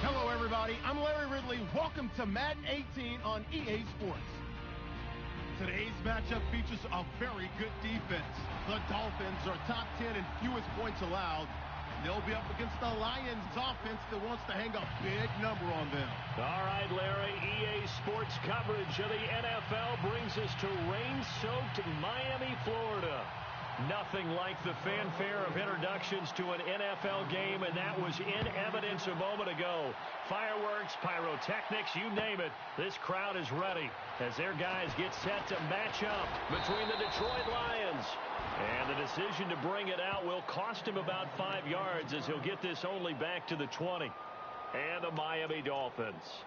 Hello, everybody. I'm Larry Ridley. Welcome to Madden 18 on EA Sports. Today's matchup features a very good defense. The Dolphins are top 10 in fewest points allowed. They'll be up against the Lions offense that wants to hang a big number on them. All right, Larry, EA Sports coverage of the NFL brings us to rain-soaked Miami, Florida. Nothing like the fanfare of introductions to an NFL game, and that was in evidence a moment ago. Fireworks, pyrotechnics, you name it. This crowd is ready as their guys get set to match up between the Detroit Lions. And the decision to bring it out will cost him about 5 yards as he'll get this only back to the 20. And the Miami Dolphins.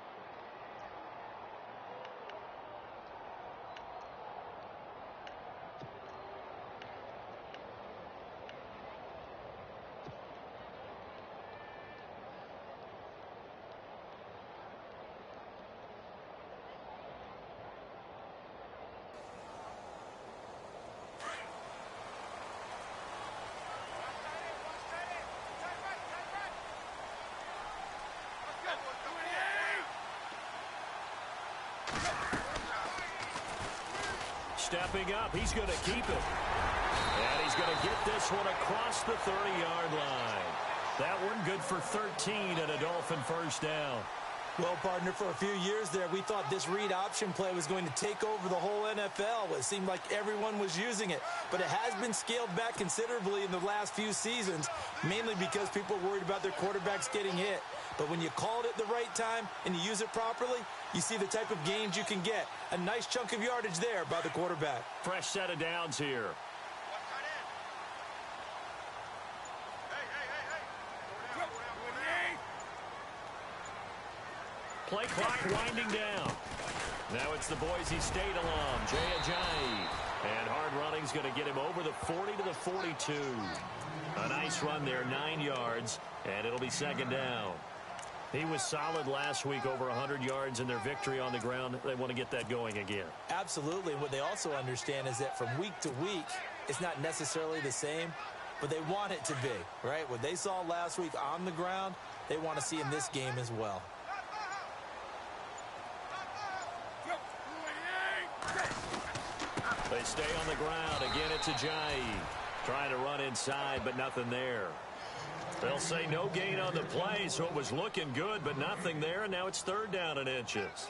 Stepping up, he's going to keep it. And he's going to get this one across the 30-yard line. That one good for 13 and a Dolphin first down. Well, partner, for a few years there, we thought this read option play was going to take over the whole NFL. It seemed like everyone was using it. But it has been scaled back considerably in the last few seasons, mainly because people are worried about their quarterbacks getting hit. But when you call it at the right time and you use it properly, you see the type of gains you can get. A nice chunk of yardage there by the quarterback. Fresh set of downs here. Play clock winding down. Now it's the Boise State alum, Jay Ajayi. And hard running's going to get him over the 40 to the 42. A nice run there, 9 yards, and it'll be second down. He was solid last week, over 100 yards in their victory on the ground. They want to get that going again. Absolutely. And what they also understand is that from week to week, it's not necessarily the same, but they want it to be, right? What they saw last week on the ground, they want to see in this game as well. They stay on the ground. Again, it's Ajayi. Trying to run inside, but nothing there. They'll say no gain on the play, so it was looking good, but nothing there, and now it's third down and inches.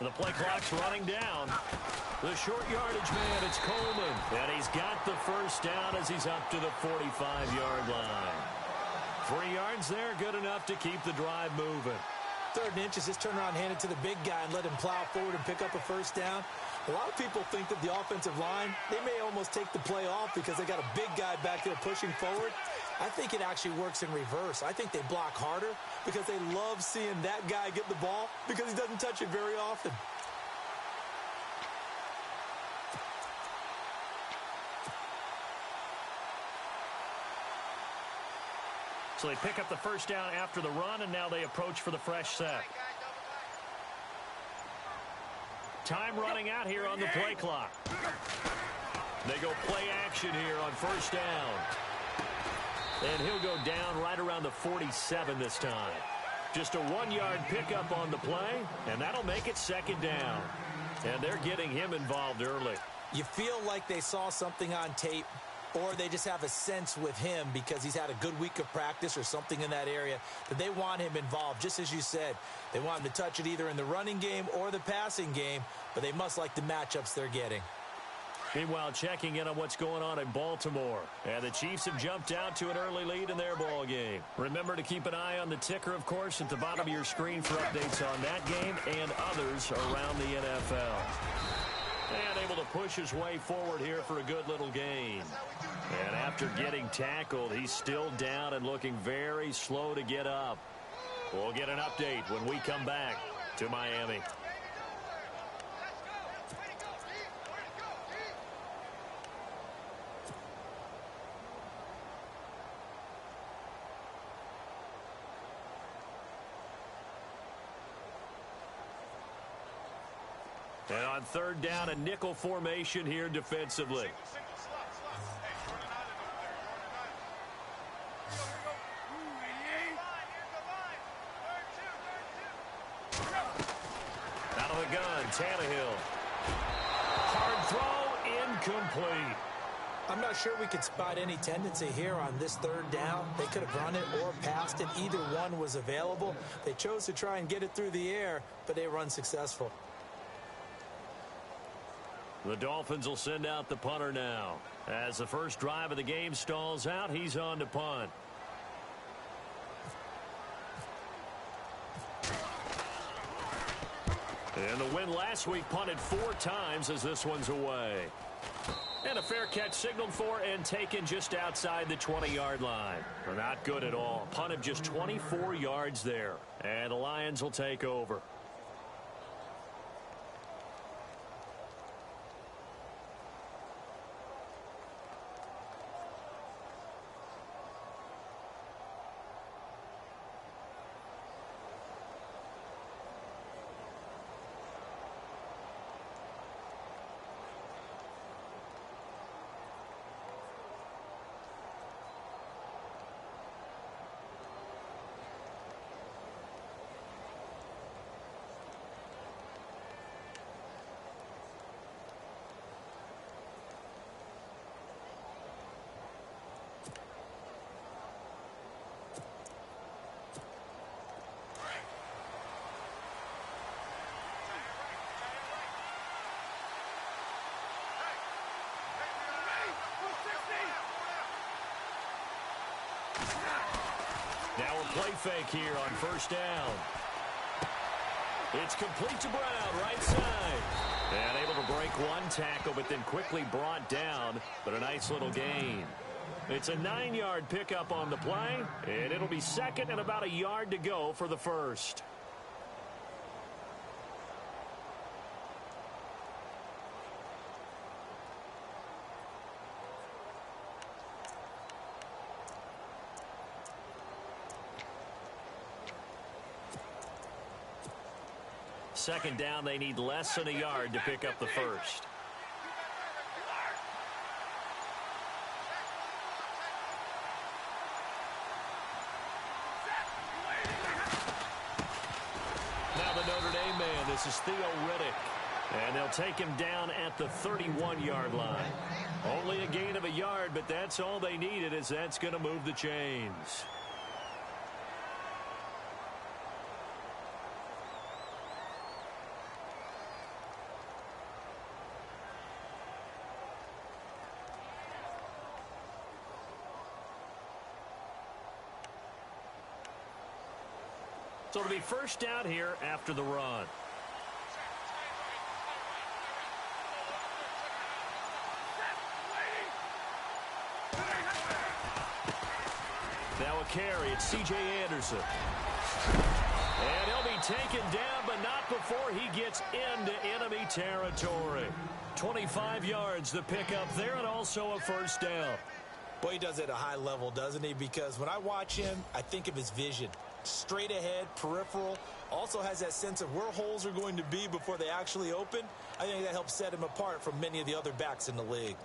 The play clock's running down. The short yardage man, it's Coleman. And he's got the first down as he's up to the 45-yard line. 3 yards there, good enough to keep the drive moving. 3rd and inches, just turn around and hand it to the big guy and let him plow forward and pick up a first down. A lot of people think that the offensive line, they may almost take the play off because they got a big guy back there pushing forward. I think it actually works in reverse. I think they block harder because they love seeing that guy get the ball because he doesn't touch it very often. So they pick up the first down after the run, and now they approach for the fresh set. Time running out here on the play clock. They go play action here on first down. And he'll go down right around the 47 this time. Just a 1-yard pickup on the play, and that'll make it 2nd down. And they're getting him involved early. You feel like they saw something on tape, or they just have a sense with him because he's had a good week of practice or something in that area that they want him involved. Just as you said, they want him to touch it either in the running game or the passing game, but they must like the matchups they're getting. Meanwhile, checking in on what's going on in Baltimore. And the Chiefs have jumped out to an early lead in their ball game. Remember to keep an eye on the ticker, of course, at the bottom of your screen for updates on that game and others around the NFL. And able to push his way forward here for a good little gain. And after getting tackled, he's still down and looking very slow to get up. We'll get an update when we come back to Miami. And on 3rd down, a nickel formation here defensively. Out of the gun, Tannehill. Hard throw, incomplete. I'm not sure we could spot any tendency here on this 3rd down. They could have run it or passed it. Either one was available. They chose to try and get it through the air, but they were unsuccessful. The Dolphins will send out the punter now. As the first drive of the game stalls out, he's on to punt. And the win last week punted 4 times as this one's away. And a fair catch signaled for and taken just outside the 20-yard line. Not good at all. Punt of just 24 yards there. And the Lions will take over. Now a play fake here on first down. It's complete to Brown, right side. And able to break one tackle, but then quickly brought down. But a nice little gain. It's a 9-yard pickup on the play, and it'll be 2nd and about a yard to go for the first. Second down, they need less than a yard to pick up the first. Now the Notre Dame man, this is Theo Riddick. And they'll take him down at the 31-yard line. Only a gain of a yard, but that's all they needed, as that's going to move the chains. So it'll be first down here after the run. Now a carry. It's C.J. Anderson. And he'll be taken down, but not before he gets into enemy territory. 25 yards the pickup there, and also a first down. Boy, he does it at a high level, doesn't he? Because when I watch him, I think of his vision. Straight ahead, peripheral. Also has that sense of where holes are going to be before they actually open. I think that helps set him apart from many of the other backs in the league.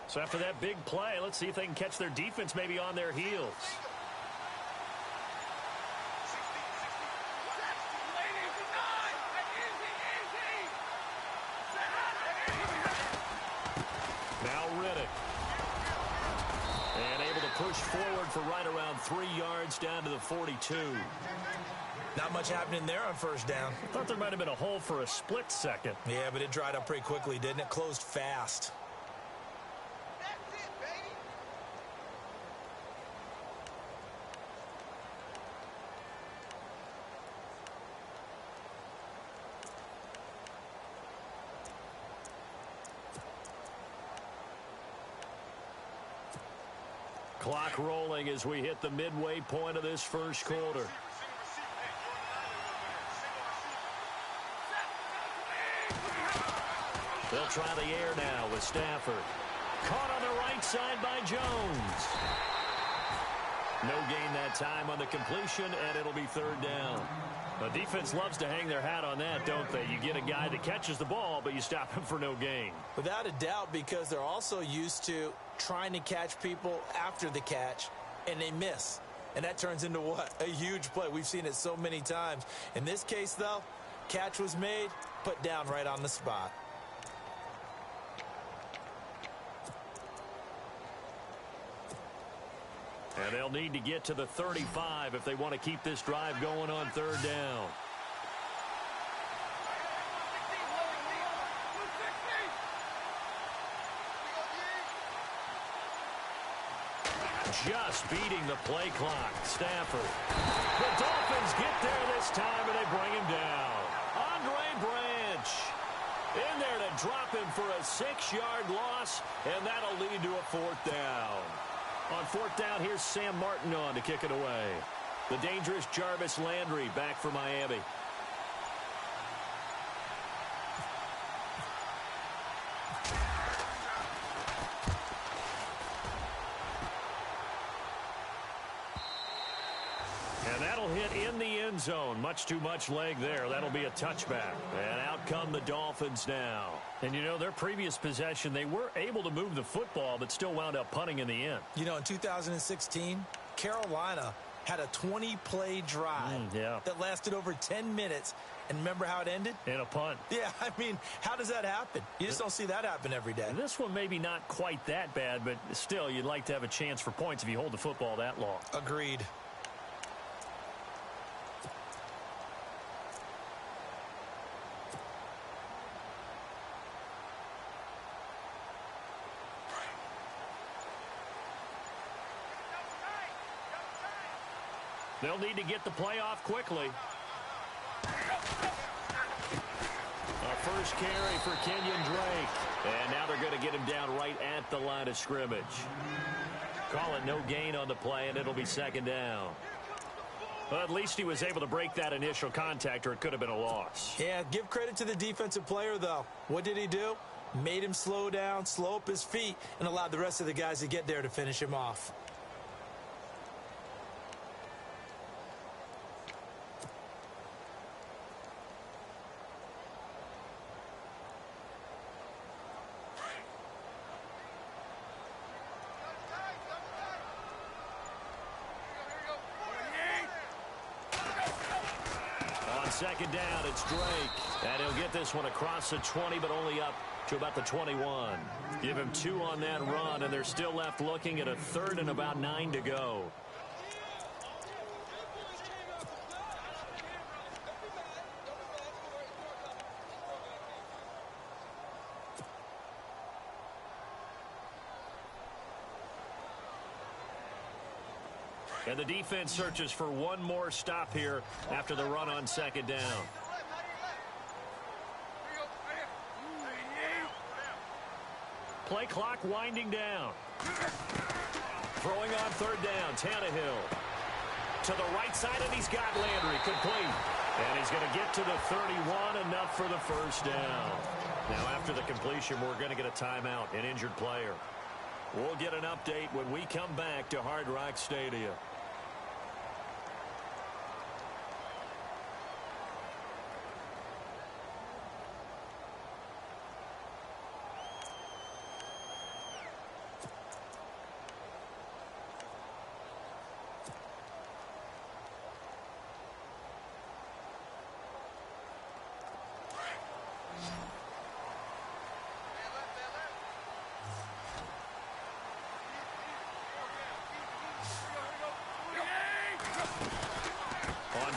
So after that big play, let's see if they can catch their defense maybe on their heels. Push forward for right around 3 yards down to the 42. Not much happening there on first down. I thought there might have been a hole for a split second. Yeah, but it dried up pretty quickly, didn't it? Closed fast. That's it, baby. Clock rolling as we hit the midway point of this first quarter. They'll try the air now with Stafford. Caught on the right side by Jones. No gain that time on the completion, and it'll be third down. The defense loves to hang their hat on that, don't they? You get a guy that catches the ball, but you stop him for no gain. Without a doubt, because they're also used to trying to catch people after the catch, and they miss. And that turns into what? A huge play. We've seen it so many times. In this case, though, catch was made, put down right on the spot. And they'll need to get to the 35 if they want to keep this drive going on third down. Just beating the play clock. Stafford. The Dolphins get there this time, and they bring him down. Andre Branch in there to drop him for a 6-yard loss, and that'll lead to a fourth down. On fourth down, here's Sam Martin on to kick it away. The dangerous Jarvis Landry back for Miami. And that'll hit in the end zone. Much too much leg there. That'll be a touchback. And out come the Dolphins now. And, you know, their previous possession, they were able to move the football, but still wound up punting in the end. You know, in 2016, Carolina had a 20-play drive that lasted over 10 minutes. And remember how it ended? In a punt. Yeah, I mean, how does that happen? You just don't see that happen every day. This one maybe not quite that bad, but still, you'd like to have a chance for points if you hold the football that long. Agreed. They'll need to get the play off quickly. A first carry for Kenyon Drake. And now they're going to get him down right at the line of scrimmage. Call it no gain on the play, and it'll be second down. Well, at least he was able to break that initial contact, or it could have been a loss. Yeah, give credit to the defensive player, though. What did he do? Made him slow down, slow up his feet, and allowed the rest of the guys to get there to finish him off. Second down, it's Drake. And he'll get this one across the 20, but only up to about the 21. Give him 2 on that run, and they're still left looking at a third and about 9 to go. And the defense searches for one more stop here after the run on second down. Play clock winding down. Throwing on third down, Tannehill. To the right side, and he's got Landry complete. And he's going to get to the 31, enough for the first down. Now, after the completion, we're going to get a timeout, an injured player. We'll get an update when we come back to Hard Rock Stadium.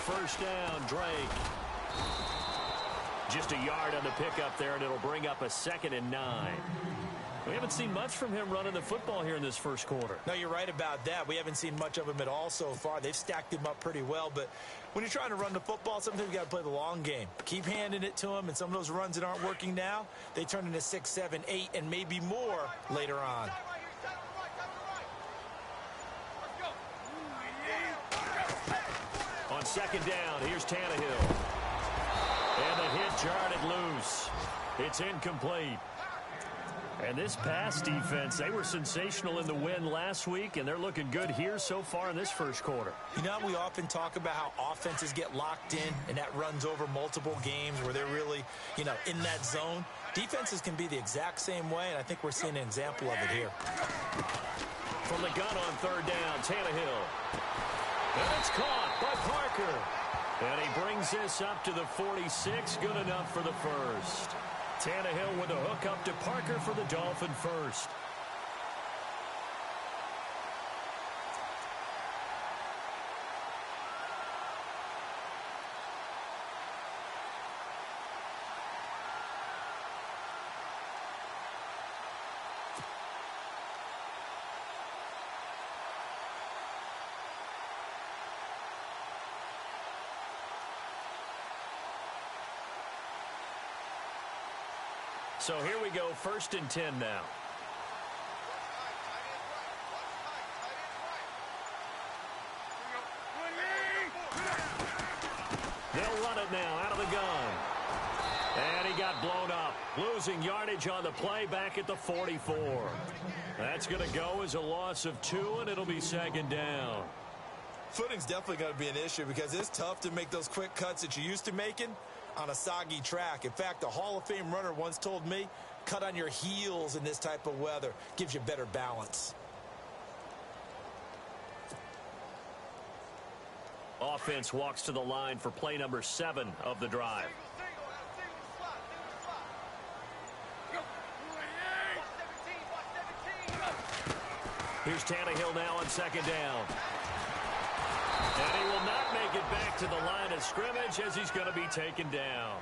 First down, Drake. Just a yard on the pickup there, and it'll bring up a 2nd and 9. We haven't seen much from him running the football here in this first quarter. No, you're right about that. We haven't seen much of him at all so far. They've stacked him up pretty well, but when you're trying to run the football, sometimes you got to play the long game. Keep handing it to him, and some of those runs that aren't working now, they turn into 6, 7, 8, and maybe more later on. On second down, here's Tannehill. And the hit jarred it loose. It's incomplete. And this pass defense, they were sensational in the win last week, and they're looking good here so far in this first quarter. You know, we often talk about how offenses get locked in, and that runs over multiple games where they're really, in that zone. Defenses can be the exact same way, and I think we're seeing an example of it here. From the gun on third down, Tannehill. And it's caught by Parker. And he brings this up to the 46. Good enough for the first. Tannehill with a hook up to Parker for the Dolphin first. So here we go, 1st and 10 now. They'll run it now out of the gun. And he got blown up. Losing yardage on the play back at the 44. That's going to go as a loss of 2, and it'll be 2nd down. Footing's definitely going to be an issue because it's tough to make those quick cuts that you're used to making on a soggy track. In fact, a Hall of Fame runner once told me, cut on your heels in this type of weather. Gives you better balance. Offense walks to the line for play number 7 of the drive. Here's Tannehill now on 2nd down. And he will not make it back to the line of scrimmage as he's going to be taken down.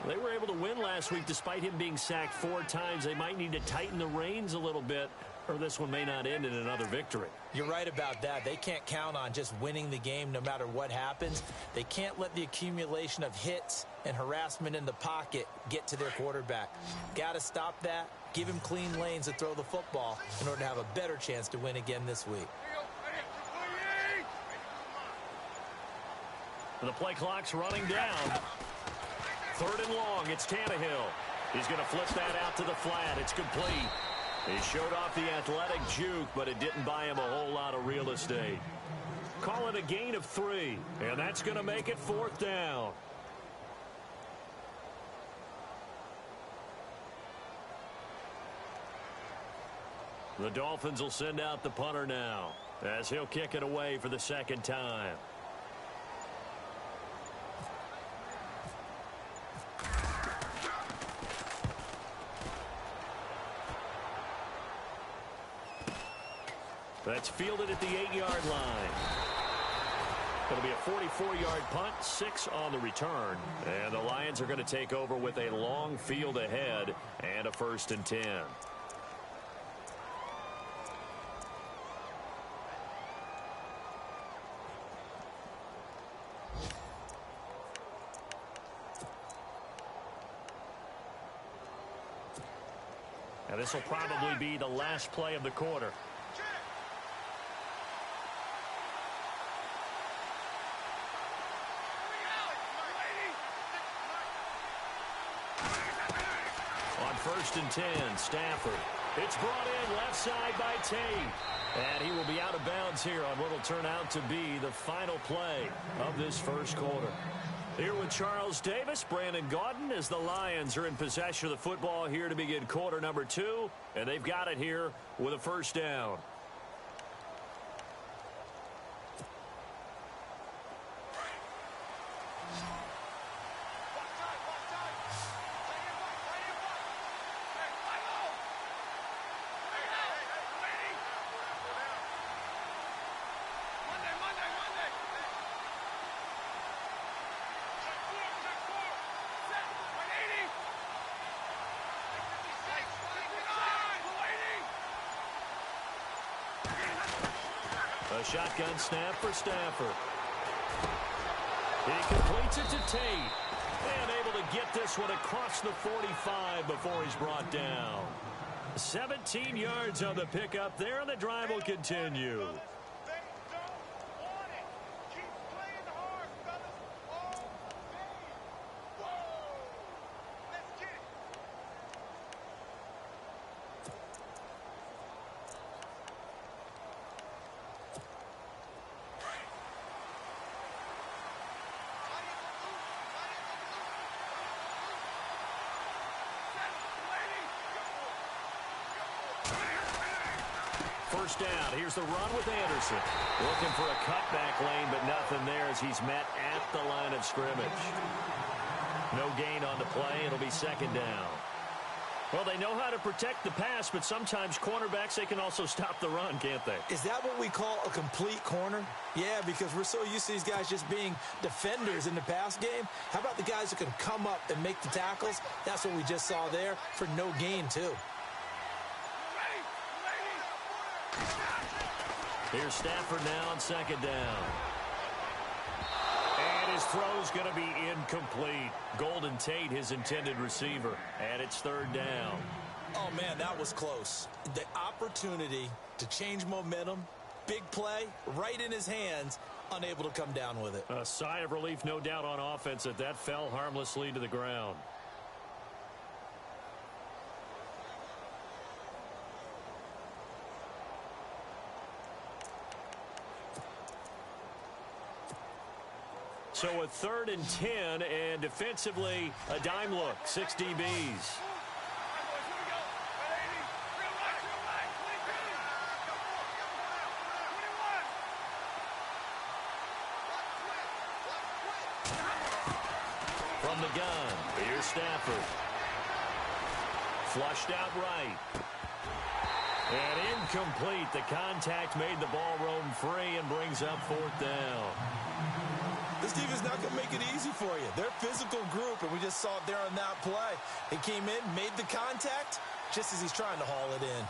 They were able to win last week despite him being sacked 4 times. They might need to tighten the reins a little bit, or this one may not end in another victory. You're right about that. They can't count on just winning the game no matter what happens. They can't let the accumulation of hits and harassment in the pocket get to their quarterback. Got to stop that. Give him clean lanes to throw the football in order to have a better chance to win again this week. The play clock's running down. 3rd and long, it's Tannehill. He's going to flip that out to the flat. It's complete. He showed off the athletic juke, but it didn't buy him a whole lot of real estate. Call it a gain of 3, and that's going to make it 4th down. The Dolphins will send out the punter now as he'll kick it away for the 2nd time. That's fielded at the 8-yard line. It'll be a 44-yard punt, 6 on the return. And the Lions are going to take over with a long field ahead and a 1st and 10. And this will probably be the last play of the quarter. On 1st and 10, Stafford. It's brought in left side by Tate. And he will be out of bounds here on what will turn out to be the final play of this first quarter. Here with Charles Davis, Brandon Gaudin, as the Lions are in possession of the football here to begin quarter number 2. And they've got it here with a first down. A shotgun snap for Stafford. He completes it to Tate. And able to get this one across the 45 before he's brought down. 17 yards on the pickup there, and the drive will continue. First down. Here's the run with Anderson. Looking for a cutback lane, but nothing there as he's met at the line of scrimmage. No gain on the play. It'll be second down. Well, they know how to protect the pass, but sometimes cornerbacks, they can also stop the run, can't they? Is that what we call a complete corner? Yeah, because we're so used to these guys just being defenders in the pass game. How about the guys who can come up and make the tackles? That's what we just saw there for no gain, too. Here's Stafford now on second down. And his throw's going to be incomplete. Golden Tate, his intended receiver. And it's third down. Oh, man, that was close. The opportunity to change momentum, big play, right in his hands, unable to come down with it. A sigh of relief, no doubt, on offense that fell harmlessly to the ground. So a 3rd and 10, and defensively, a dime look, 6 DBs. From the gun, here's Stafford. Flushed out right. And incomplete. The contact made the ball roam free and brings up 4th down. This defense is not going to make it easy for you. They're a physical group, and we just saw it there on that play. He came in, made the contact, just as he's trying to haul it in.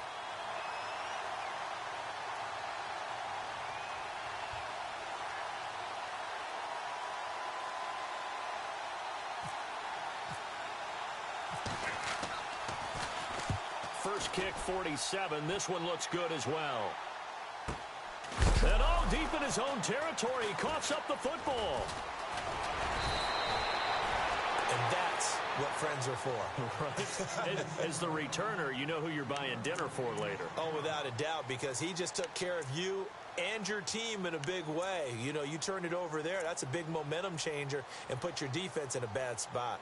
First kick, 47. This one looks good as well. And all deep in his own territory, he coughs up the football. And that's what friends are for. Right. As the returner, you know who you're buying dinner for later. Oh, without a doubt, because he just took care of you and your team in a big way. You know, you turn it over there, that's a big momentum changer and put your defense in a bad spot.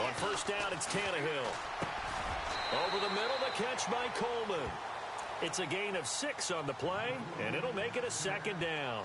On first down, it's Tannehill. Over the middle, the catch by Coleman. It's a gain of 6 on the play, and it'll make it a second down.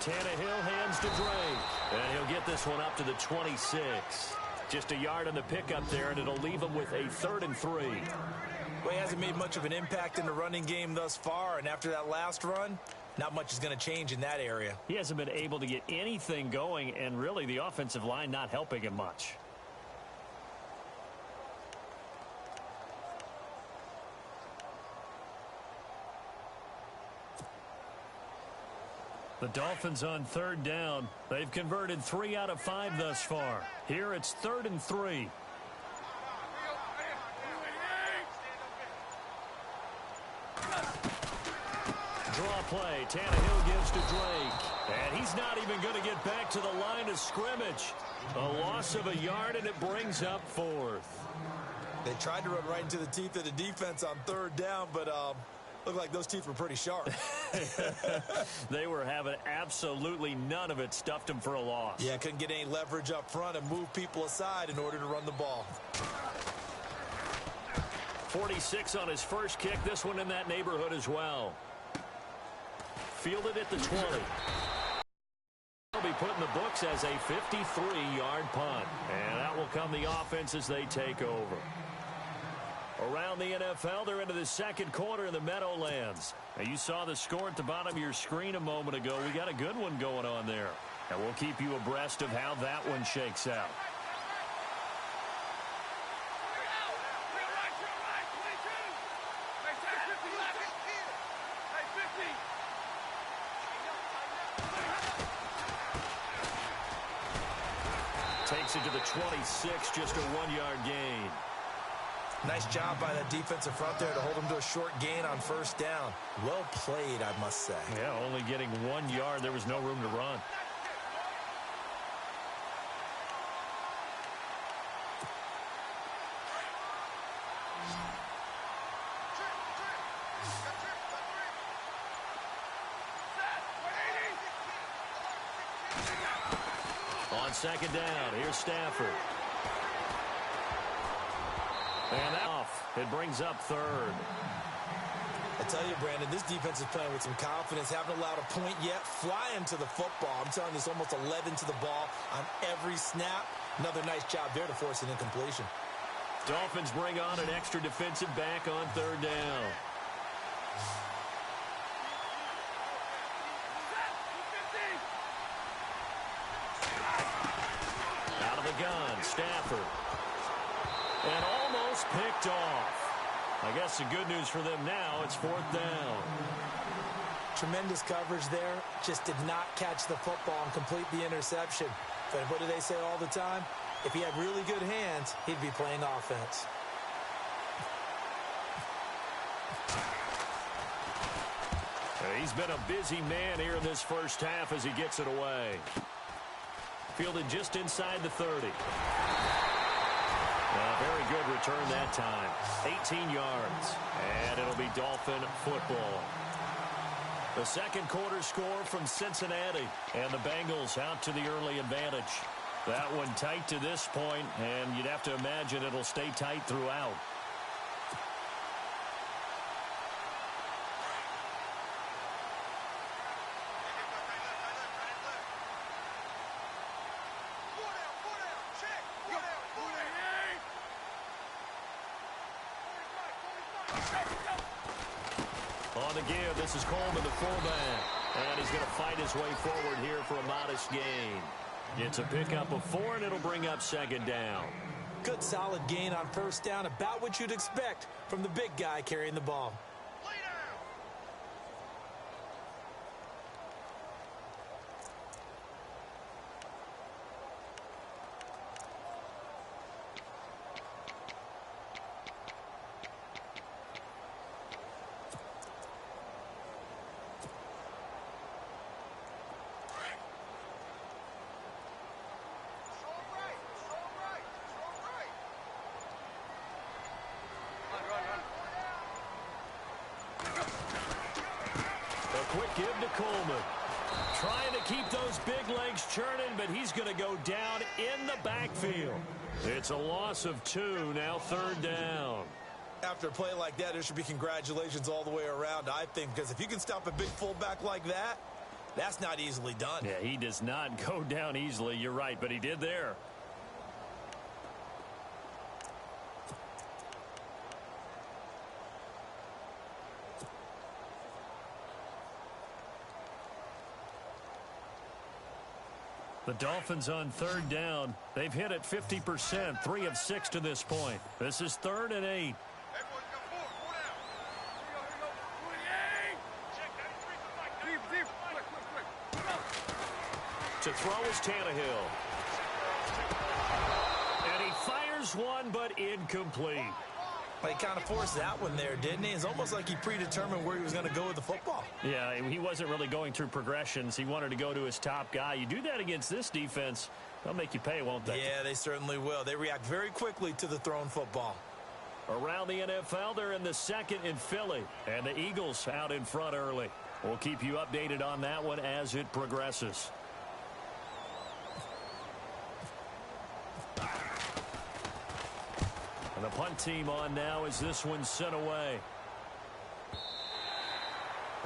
Tannehill hands to Drake. And he'll get this one up to the 26. Just a yard on the pickup there, and it'll leave him with a 3rd and 3. Well, he hasn't made much of an impact in the running game thus far, and after that last run, not much is going to change in that area. He hasn't been able to get anything going, and really the offensive line not helping him much. The Dolphins on 3rd down. They've converted 3 out of 5 thus far. Here it's 3rd and 3. Draw play. Tannehill gives to Drake. And he's not even going to get back to the line of scrimmage. A loss of a yard, and it brings up 4th. They tried to run right into the teeth of the defense on 3rd down, but looked like those teeth were pretty sharp. They were having absolutely none of it. Stuffed him for a loss. Yeah, couldn't get any leverage up front and move people aside in order to run the ball. 46 on his first kick. This one in that neighborhood as well. Fielded at the 20. He'll be put in the books as a 53-yard punt. And that will come the offense as they take over. Around the NFL, they're into the second quarter in the Meadowlands. Now, you saw the score at the bottom of your screen a moment ago. We got a good one going on there. And we'll keep you abreast of how that one shakes out. Takes it to the 26, just a 1-yard gain. Nice job by that defensive front there to hold him to a short gain on 1st down. Well played, I must say. Yeah, only getting 1 yard. There was no room to run. On 2nd down, here's Stafford. And off. It brings up 3rd. I tell you, Brandon, this defense is playing with some confidence. Haven't allowed a point yet. Flying to the football. I'm telling you, it's almost 11 to the ball on every snap. Another nice job there to force an incompletion. Dolphins bring on an extra defensive back on 3rd down. Out of the gun, Stafford. And almost picked off. I guess the good news for them now, it's 4th down. Tremendous coverage there. Just did not catch the football and complete the interception. But what do they say all the time? If he had really good hands, he'd be playing offense. He's been a busy man here in this first half as he gets it away. Fielded just inside the 30. Very good return that time. 18 yards. And it'll be Dolphin football. The second quarter score from Cincinnati. And the Bengals out to the early advantage. That one tight to this point, and you'd have to imagine it'll stay tight throughout. On the give, this is Coleman, the fullback. And he's going to fight his way forward here for a modest gain. It's a pickup of 4, and it'll bring up 2nd down. Good solid gain on 1st down, about what you'd expect from the big guy carrying the ball. Quick give to Coleman. Trying to keep those big legs churning, but he's going to go down in the backfield. It's a loss of 2, now 3rd down. After a play like that, there should be congratulations all the way around, I think, because if you can stop a big fullback like that, That's not easily done. Yeah, he does not go down easily. You're right, but he did there. The Dolphins on third down. They've hit it 50%, 3 of 6 to this point. This is 3rd and 8. To throw is Tannehill. And he fires one, but incomplete. He kind of forced that one there, didn't he? It's almost like he predetermined where he was going to go with the football. Yeah, he wasn't really going through progressions. He wanted to go to his top guy. You do that against this defense, they'll make you pay, won't they? Yeah, they certainly will. They react very quickly to the thrown football. Around the NFL, they're in the second in Philly, and the Eagles out in front early. We'll keep you updated on that one as it progresses. And the punt team on now as this one's sent away.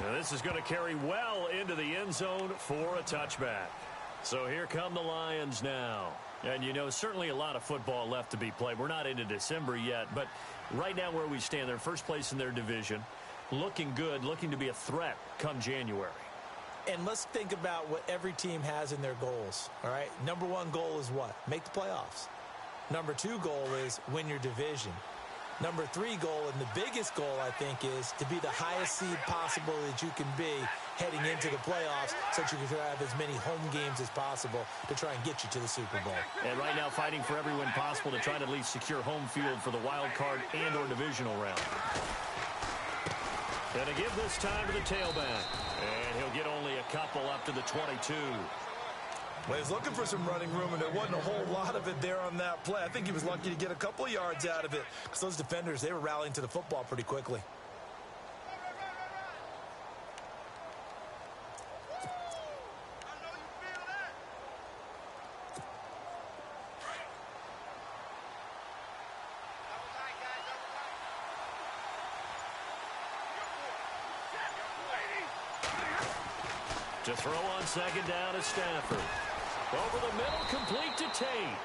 Now this is going to carry well into the end zone for a touchback. So here come the Lions now. And, you know, certainly a lot of football left to be played. We're not into December yet, but right now where we stand, they're first place in their division. Looking good, looking to be a threat come January. And let's think about what every team has in their goals, all right? Number 1 goal is what? Make the playoffs. Number 2 goal is win your division. Number 3 goal, and the biggest goal, I think, is to be the highest seed possible that you can be heading into the playoffs so that you can have as many home games as possible to try and get you to the Super Bowl. And right now fighting for every win possible to try to at least secure home field for the wild card and or divisional round. And to give this time to the tailback. And he'll get only a couple up to the 22. Well, he was looking for some running room, and there wasn't a whole lot of it there on that play. I think he was lucky to get a couple of yards out of it because those defenders, they were rallying to the football pretty quickly. To throw on second down is Stafford. Over the middle, complete to Tate.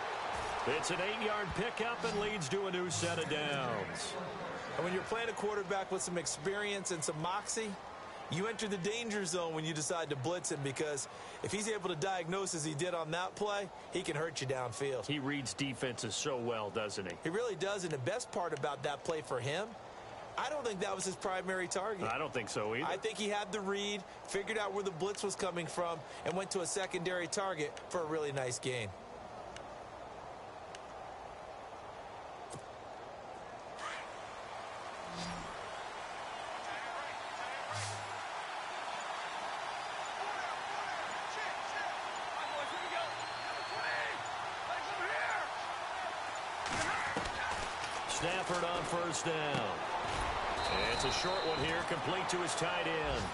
It's an 8-yard pickup and leads to a new set of downs. And when you're playing a quarterback with some experience and some moxie, you enter the danger zone when you decide to blitz him, because if he's able to diagnose as he did on that play, he can hurt you downfield. He reads defenses so well, doesn't he? He really does, and the best part about that play for him, I don't think that was his primary target. I don't think so either. I think he had the read, figured out where the blitz was coming from, and went to a secondary target for a really nice gain. Stafford on first down. It's a short one here, complete to his tight end.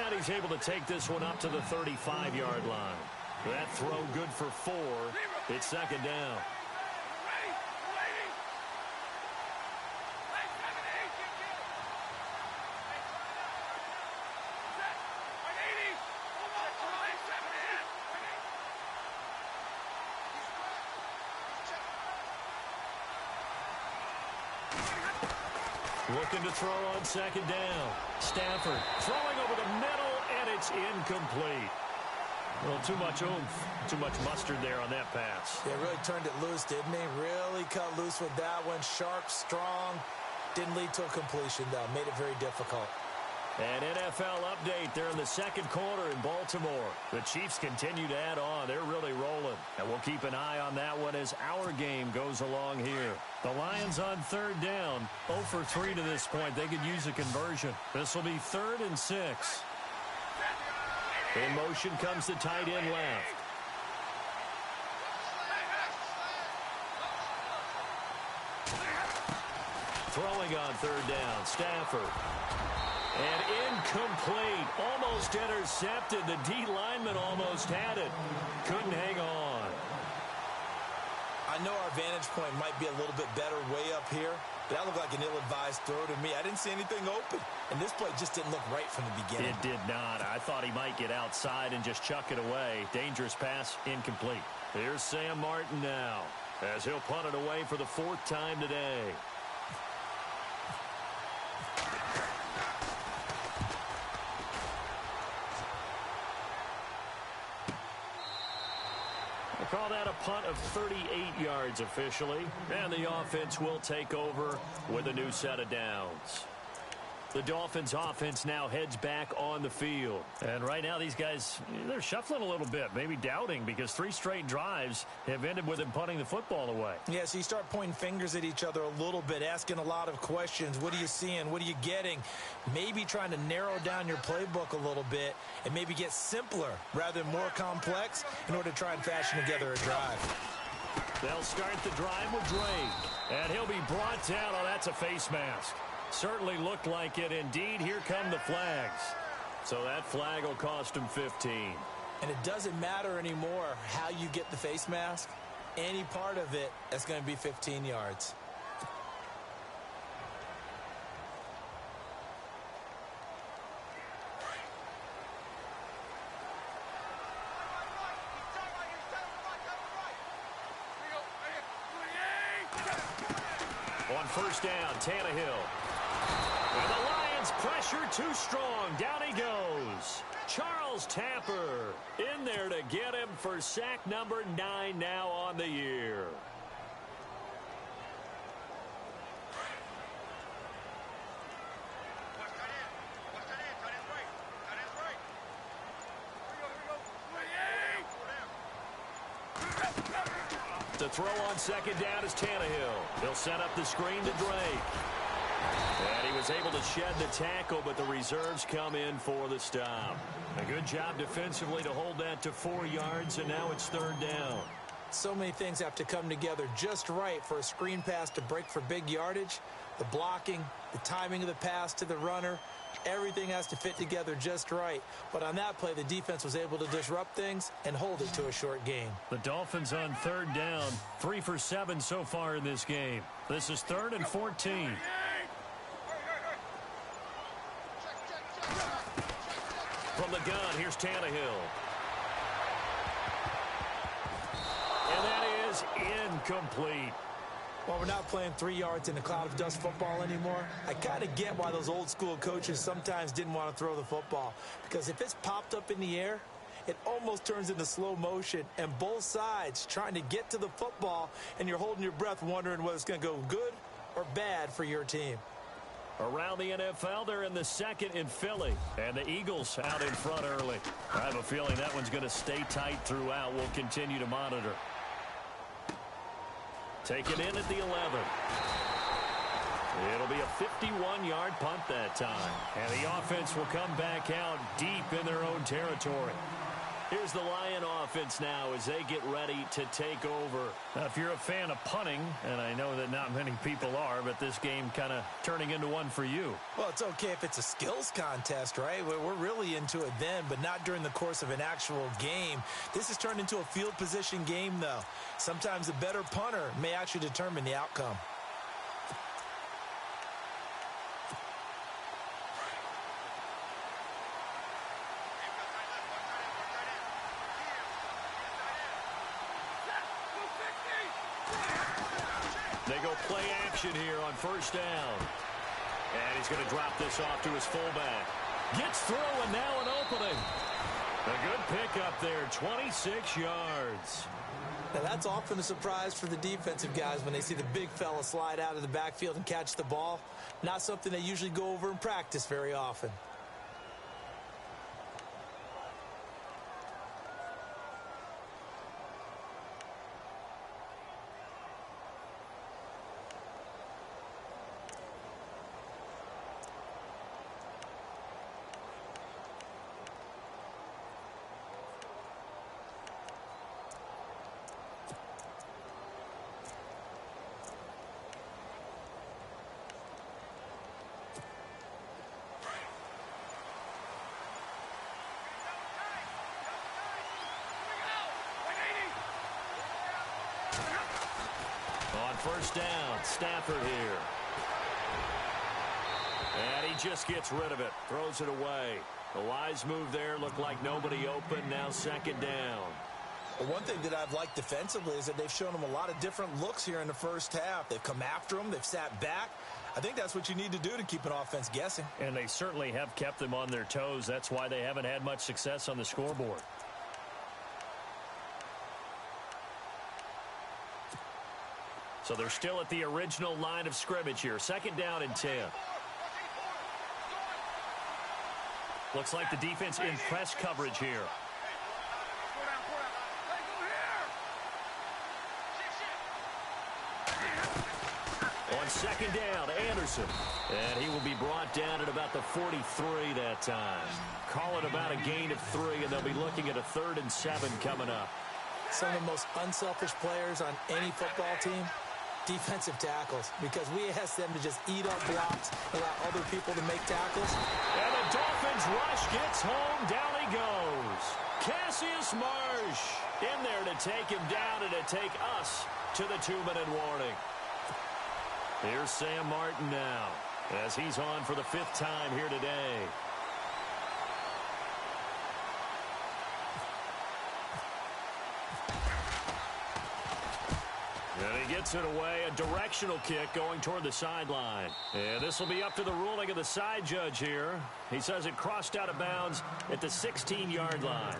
And he's able to take this one up to the 35-yard line. That throw good for 4. It's second down. Looking to throw on second down. Stafford throwing over the middle, and it's incomplete. A little too much oomph, too much mustard there on that pass. Yeah, really turned it loose, didn't he? Really cut loose with that one. Sharp, strong. Didn't lead to a completion, though. Made it very difficult. An NFL update there in the second quarter in Baltimore. The Chiefs continue to add on. They're really rolling. And we'll keep an eye on that one as our game goes along here. The Lions on third down. 0 for 3 to this point. They could use a conversion. This will be 3rd and 6. In motion comes the tight end left. Throwing on third down, Stafford. And incomplete. Almost intercepted. The D lineman almost had it. Couldn't hang on. I know our vantage point might be a little bit better way up here, but that looked like an ill-advised throw to me. I didn't see anything open, and this play just didn't look right from the beginning. It did not. I thought he might get outside and just chuck it away. Dangerous pass, incomplete. Here's Sam Martin now, as he'll punt it away for the 4th time today. Call that a punt of 38 yards officially, and the offense will take over with a new set of downs. The Dolphins offense now heads back on the field. And right now these guys, they're shuffling a little bit, maybe doubting, because 3 straight drives have ended with them punting the football away. Yeah, so you start pointing fingers at each other a little bit, asking a lot of questions. What are you seeing? What are you getting? Maybe trying to narrow down your playbook a little bit and maybe get simpler rather than more complex in order to try and fashion together a drive. They'll start the drive with Drake, and he'll be brought down. Oh, that's a face mask. Certainly looked like it. Indeed, here come the flags. So that flag will cost him 15. And it doesn't matter anymore how you get the face mask. Any part of it, that's going to be 15 yards. On first down, Tannehill. And the Lions pressure too strong. Down he goes. Charles Tapper in there to get him for sack number 9 now on the year. To throw on second down is Tannehill. He'll set up the screen to Drake. And he was able to shed the tackle, but the reserves come in for the stop. A good job defensively to hold that to 4 yards, and now it's 3rd down. So many things have to come together just right for a screen pass to break for big yardage. The blocking, the timing of the pass to the runner, everything has to fit together just right. But on that play, the defense was able to disrupt things and hold it to a short gain. The Dolphins on 3rd down, 3 for 7 so far in this game. This is 3rd and 14. From the gun, here's Tannehill. And that is incomplete. Well, we're not playing 3 yards in a cloud of dust football anymore. I kind of get why those old school coaches sometimes didn't want to throw the football. Because if it's popped up in the air, it almost turns into slow motion. And both sides trying to get to the football, and you're holding your breath wondering whether it's going to go good or bad for your team. Around the NFL, they're in the 2nd in Philly. And the Eagles out in front early. I have a feeling that one's going to stay tight throughout. We'll continue to monitor. Taken in at the 11. It'll be a 51-yard punt that time. And the offense will come back out deep in their own territory. Here's the Lion offense now as they get ready to take over. Now, if you're a fan of punting, and I know that not many people are, but this game kind of turning into one for you. Well, it's okay if it's a skills contest, right? We're really into it then, but not during the course of an actual game. This has turned into a field position game, though. Sometimes a better punter may actually determine the outcome. They go play action here on first down. And he's going to drop this off to his fullback. Gets through, and now an opening. A good pickup there, 26 yards. Now, that's often a surprise for the defensive guys when they see the big fella slide out of the backfield and catch the ball. Not something they usually go over in practice very often. On first down, Stafford here. And he just gets rid of it. Throws it away. A wise move there. Looked like nobody open. Now second down. Well, one thing that I've liked defensively is that they've shown them a lot of different looks here in the first half. They've come after them. They've sat back. I think that's what you need to do to keep an offense guessing. And they certainly have kept them on their toes. That's why they haven't had much success on the scoreboard. So they're still at the original line of scrimmage here. Second down and 10. Looks like the defense in press coverage here. On second down, Anderson. And he will be brought down at about the 43 that time. Call it about a gain of 3, and they'll be looking at a 3rd and 7 coming up. Some of the most unselfish players on any football team, defensive tackles, because we ask them to just eat up blocks, allow other people to make tackles. And the Dolphins rush gets home. Down he goes. Cassius Marsh in there to take him down and to take us to the 2-minute warning. Here's Sam Martin now as he's on for the 5th time here today. And he gets it away. A directional kick going toward the sideline. And this will be up to the ruling of the side judge here. He says it crossed out of bounds at the 16-yard line.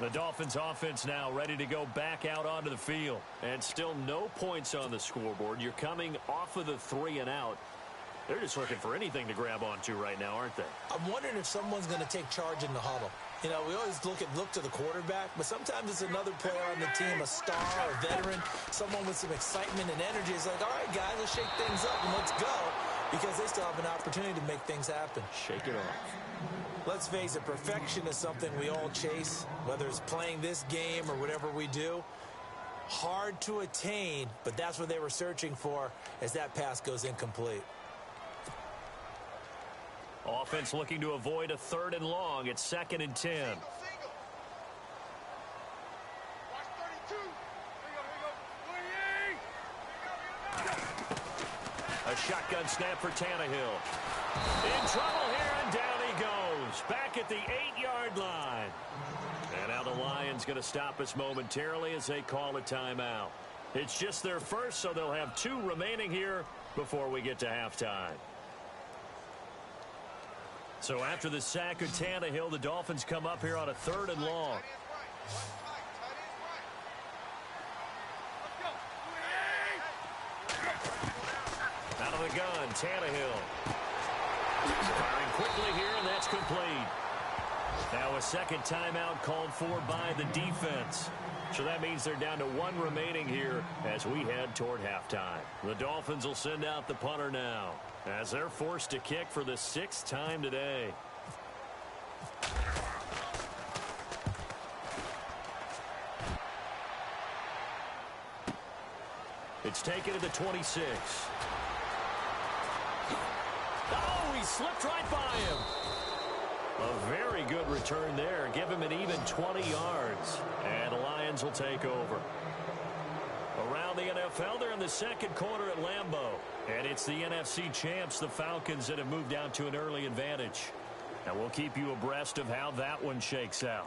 The Dolphins offense now ready to go back out onto the field. And still no points on the scoreboard. You're coming off of the 3 and out. They're just looking for anything to grab onto right now, aren't they? I'm wondering if someone's going to take charge in the huddle. You know, we always look to the quarterback, but sometimes it's another player on the team, a star, a veteran, someone with some excitement and energy. It's like, all right, guys, let's shake things up and let's go, because they still have an opportunity to make things happen. Shake it off. Let's face it, perfection is something we all chase, whether it's playing this game or whatever we do. Hard to attain, but that's what they were searching for as that pass goes incomplete. Offense looking to avoid a 3rd and long. It's 2nd and 10. Watch 32. A shotgun snap for Tannehill. In trouble here, and down he goes. Back at the 8-yard line. And now the Lions going to stop us momentarily as they call a timeout. It's just their first, so they'll have 2 remaining here before we get to halftime. So after the sack of Tannehill, the Dolphins come up here on a 3rd and long. Out of the gun, Tannehill. Firing quickly here, and that's complete. Now a 2nd timeout called for by the defense. So that means they're down to 1 remaining here as we head toward halftime. The Dolphins will send out the punter now as they're forced to kick for the 6th time today. It's taken to the 26. Oh, he slipped right by him. A very good return there. Give him an even 20 yards. And the Lions will take over. Around the NFL, they're in the 2nd quarter at Lambeau. And it's the NFC champs, the Falcons, that have moved down to an early advantage. And we'll keep you abreast of how that one shakes out.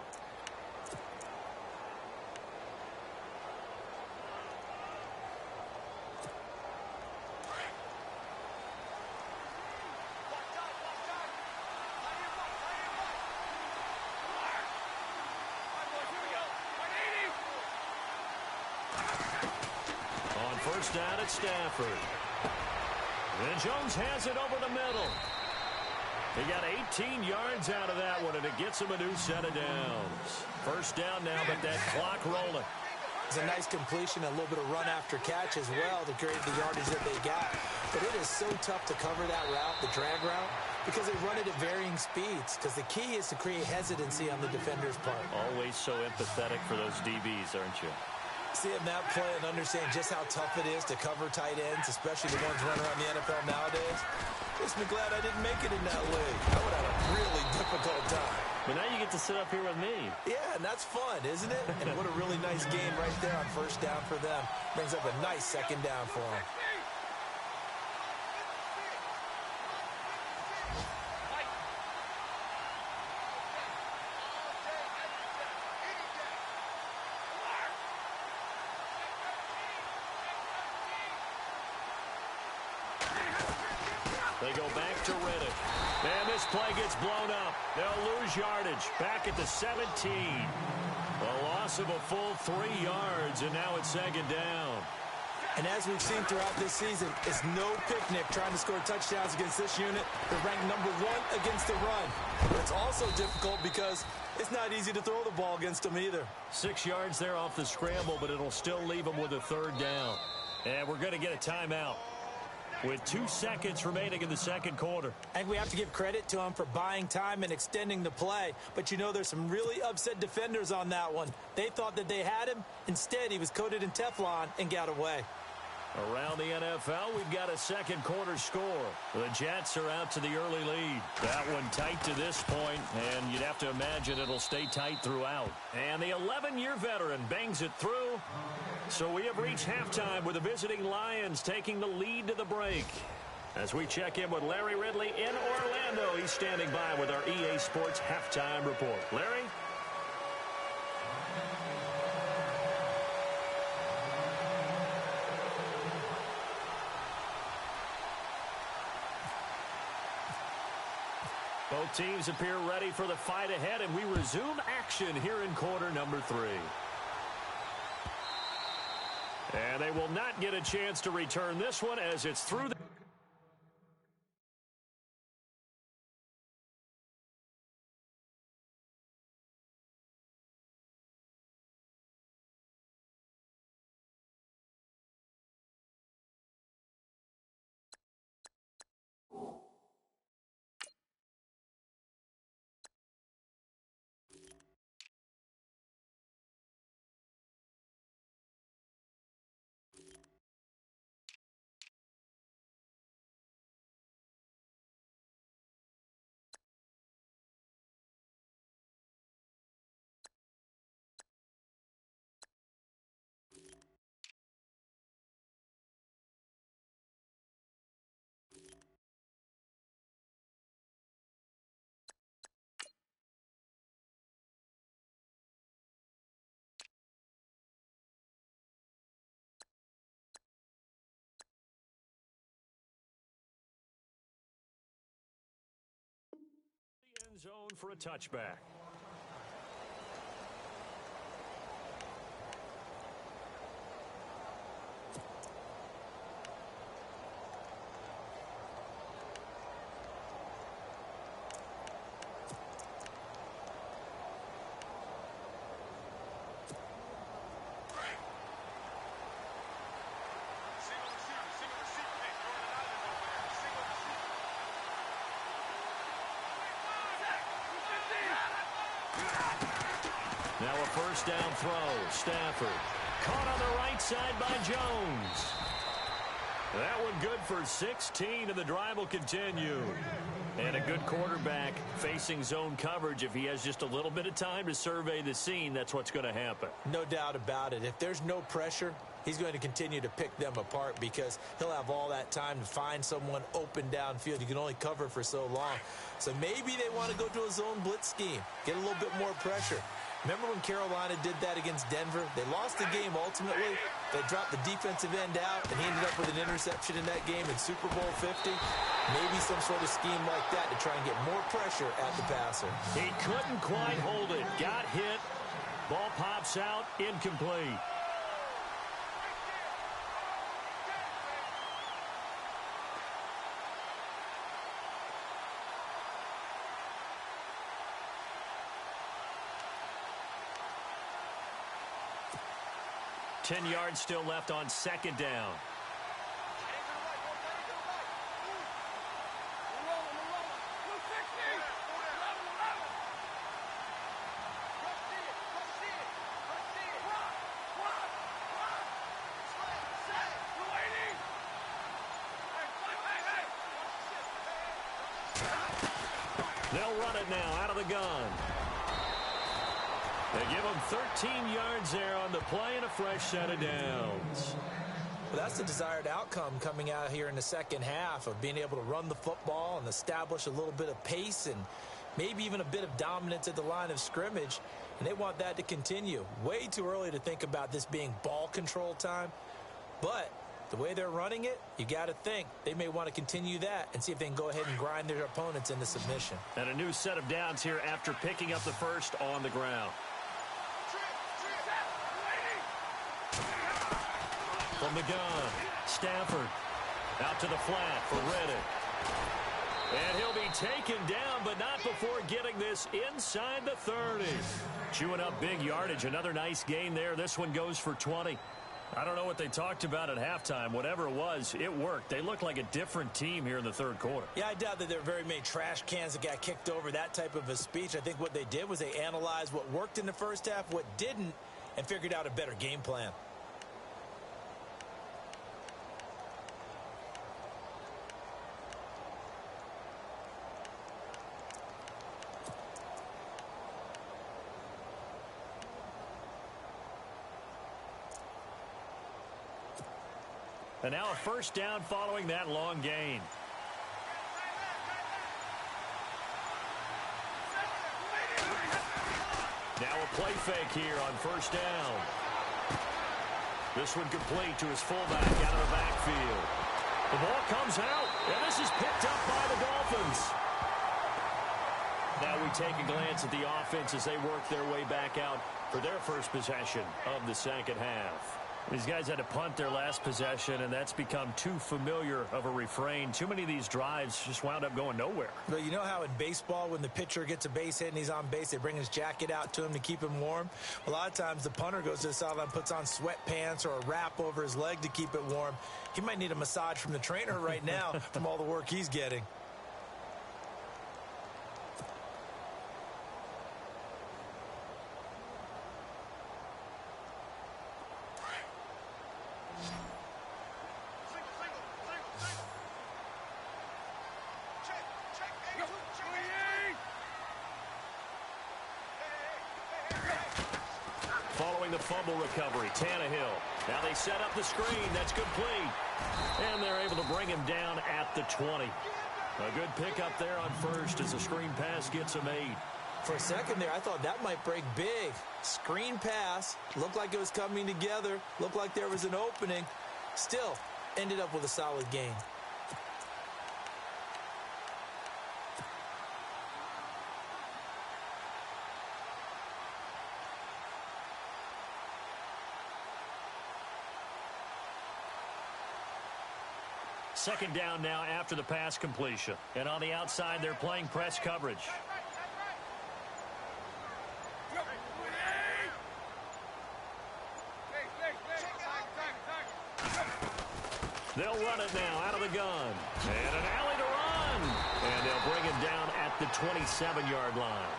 First down at Stafford. And Jones has it over the middle. He got 18 yards out of that one, and it gets him a new set of downs. First down now, but that clock rolling. It's a nice completion, a little bit of run after catch as well to create the yardage that they got. But it is so tough to cover that route, the drag route, because they run it at varying speeds. Because the key is to create hesitancy on the defender's part. Always so empathetic for those DBs, aren't you? Seeing that play and understand just how tough it is to cover tight ends, especially the ones running around the NFL nowadays, makes me glad I didn't make it in that league. I would have a really difficult time. But now you get to sit up here with me. Yeah, and that's fun, isn't it? And what a really nice game right there on first down for them. Brings up a nice 2nd down for them. They go back to Riddick. And this play gets blown up. They'll lose yardage. Back at the 17. A loss of a full 3 yards, and now it's second down. And as we've seen throughout this season, it's no picnic trying to score touchdowns against this unit. They're ranked number 1 against the run. But it's also difficult because it's not easy to throw the ball against them either. 6 yards there off the scramble, but it'll still leave them with a third down. And we're going to get a timeout with 2 seconds remaining in the second quarter. I think we have to give credit to him for buying time and extending the play. But, you know, there's some really upset defenders on that one. They thought that they had him. Instead, he was coated in Teflon and got away. Around the NFL, we've got a second quarter score. The Jets are out to the early lead. That one tight to this point, and you'd have to imagine it'll stay tight throughout. And the 11-year veteran bangs it through. So we have reached halftime with the visiting Lions taking the lead to the break. As we check in with Larry Ridley in Orlando, he's standing by with our EA Sports halftime report. Larry? Both teams appear ready for the fight ahead, and we resume action here in quarter number 3. And they will not get a chance to return this one as it's through the... end zone for a touchback. Now a first down throw. Stafford caught on the right side by Jones. That one good for 16, and the drive will continue. And a good quarterback facing zone coverage. If he has just a little bit of time to survey the scene, that's what's going to happen. No doubt about it. If there's no pressure, he's going to continue to pick them apart because he'll have all that time to find someone open downfield. You can only cover for so long. So maybe they want to go to a zone blitz scheme, get a little bit more pressure. Remember when Carolina did that against Denver? They lost the game ultimately. They dropped the defensive end out, and he ended up with an interception in that game in Super Bowl 50. Maybe some sort of scheme like that to try and get more pressure at the passer. He couldn't quite hold it. Got hit. Ball pops out. Incomplete. Ten yards still left on second down. They'll run it now out of the gun. They give him 13 yards there on the play and a fresh set of downs. Well, that's the desired outcome coming out here in the second half of being able to run the football and establish a little bit of pace and maybe even a bit of dominance at the line of scrimmage. And they want that to continue. Way too early to think about this being ball control time. But The way they're running it, you got to think they may want to continue that and see if they can go ahead and grind their opponents into submission. And a new set of downs here after picking up the first on the ground. From the gun, Stafford out to the flat for Reddick. And he'll be taken down, but not before getting this inside the 30. Chewing up big yardage. Another nice gain there. This one goes for 20. I don't know what they talked about at halftime. Whatever it was, it worked. They look like a different team here in the third quarter. Yeah, I doubt that there were very many trash cans that got kicked over, that type of a speech. I think what they did was they analyzed what worked in the first half, what didn't, and figured out a better game plan. And now a first down following that long gain. Now a play fake here on first down. This one complete to his fullback out of the backfield. The ball comes out, and this is picked up by the Dolphins. Now we take a glance at the offense as they work their way back out for their first possession of the second half. These guys had to punt their last possession, and that's become too familiar of a refrain. Too many of these drives just wound up going nowhere. But you know how in baseball, when the pitcher gets a base hit and he's on base, they bring his jacket out to him to keep him warm? A lot of times the punter goes to the sideline, puts on sweatpants or a wrap over his leg to keep it warm. He might need a massage from the trainer right now from all the work he's getting. Following the fumble recovery, Tannehill. Now they set up the screen. That's complete. And they're able to bring him down at the 20. A good pickup there on first as the screen pass gets him 8. For a second there, I thought that might break big. Screen pass. Looked like it was coming together. Looked like there was an opening. Still, ended up with a solid gain. Second down now after the pass completion. And on the outside, they're playing press coverage. They'll run it now out of the gun. And an alley to run. And they'll bring him down at the 27-yard line.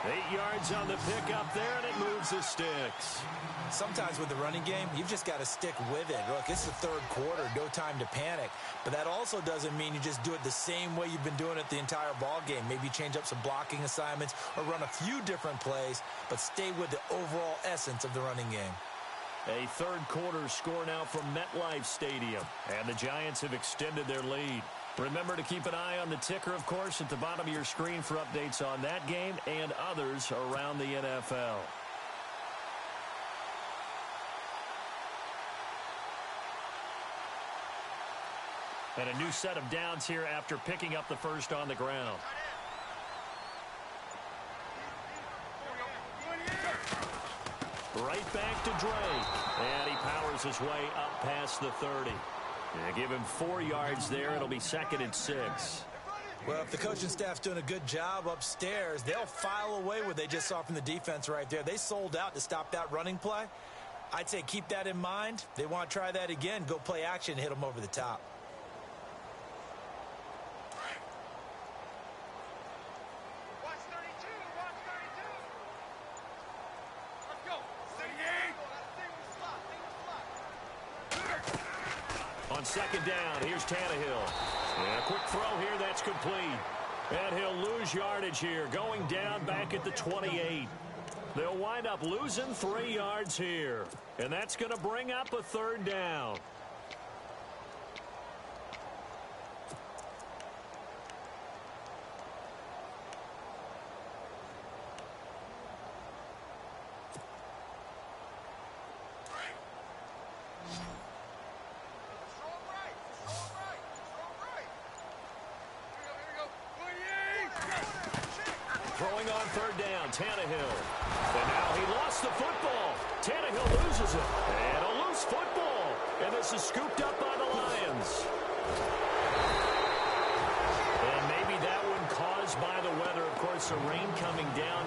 8 yards on the pickup there, and it moves the sticks. Sometimes with the running game, you've just got to stick with it. Look, it's the third quarter, no time to panic. But that also doesn't mean you just do it the same way you've been doing it the entire ball game. Maybe change up some blocking assignments or run a few different plays, but stay with the overall essence of the running game. A third quarter score now from MetLife Stadium, and the Giants have extended their lead. Remember to keep an eye on the ticker, of course, at the bottom of your screen for updates on that game and others around the NFL. And a new set of downs here after picking up the first on the ground. Right back to Drake. And he powers his way up past the 30. And give him 4 yards there. It'll be second and 6. Well, if the coaching staff's doing a good job upstairs, they'll file away what they just saw from the defense right there. They sold out to stop that running play. I'd say keep that in mind. They want to try that again. Go play action and hit them over the top. On second down, here's Tannehill. And a quick throw here, that's complete. And he'll lose yardage here, going down back at the 28. They'll wind up losing 3 yards here. And that's going to bring up a third down. on third down. Tannehill. And now he lost the football. Tannehill loses it. And a loose football. And this is scooped up by the Lions. And maybe that one caused by the weather. Of course, the rain coming down.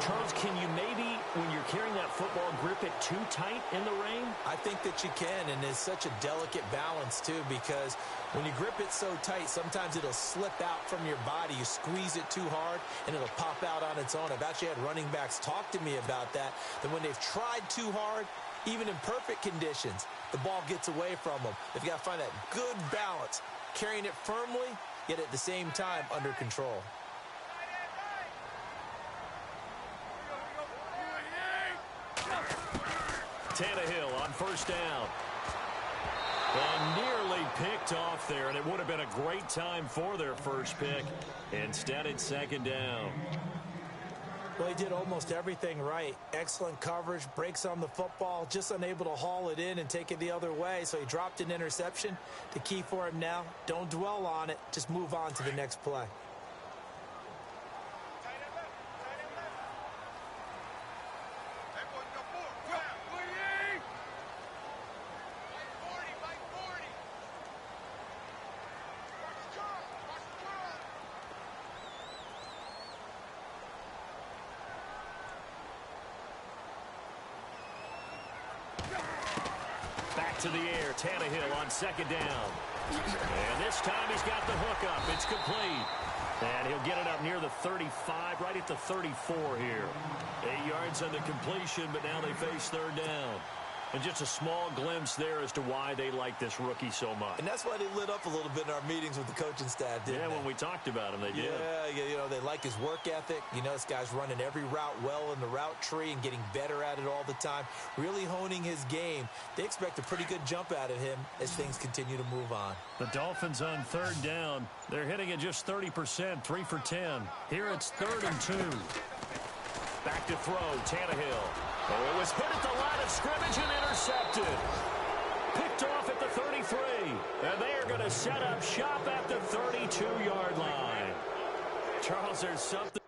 Charles, can you maybe, when you're carrying that football, grip it too tight in the rain? I think that you can, and it's such a delicate balance, too, because when you grip it so tight, sometimes it'll slip out from your body. You squeeze it too hard, and it'll pop out on its own. I've actually had running backs talk to me about that when they've tried too hard, even in perfect conditions, the ball gets away from them. They've got to find that good balance, carrying it firmly, yet at the same time under control. Tannehill on first down. And nearly picked off there, and it would have been a great time for their first pick. Instead, it's second down. Well, he did almost everything right. Excellent coverage, breaks on the football, just unable to haul it in and take it the other way, so he dropped an interception. The key for him now, don't dwell on it, just move on to the next play. To the air, Tannehill on second down. And this time he's got the hook up. It's complete. And he'll get it up near the 35, right at the 34 here. 8 yards on the completion, but now they face third down. And just a small glimpse there as to why they like this rookie so much. And that's why they lit up a little bit in our meetings with the coaching staff, didn't they? Yeah, when we talked about him, they did. Yeah, you know, they like his work ethic. You know, this guy's running every route well in the route tree and getting better at it all the time, really honing his game. They expect a pretty good jump out of him as things continue to move on. The Dolphins on third down. They're hitting at just 30%, 3 for 10. Here it's 3rd and 2. Back to throw, Tannehill. Oh, it was hit at the line of scrimmage and intercepted. Picked off at the 33. And they are going to set up shop at the 32-yard line. Charles, there's something.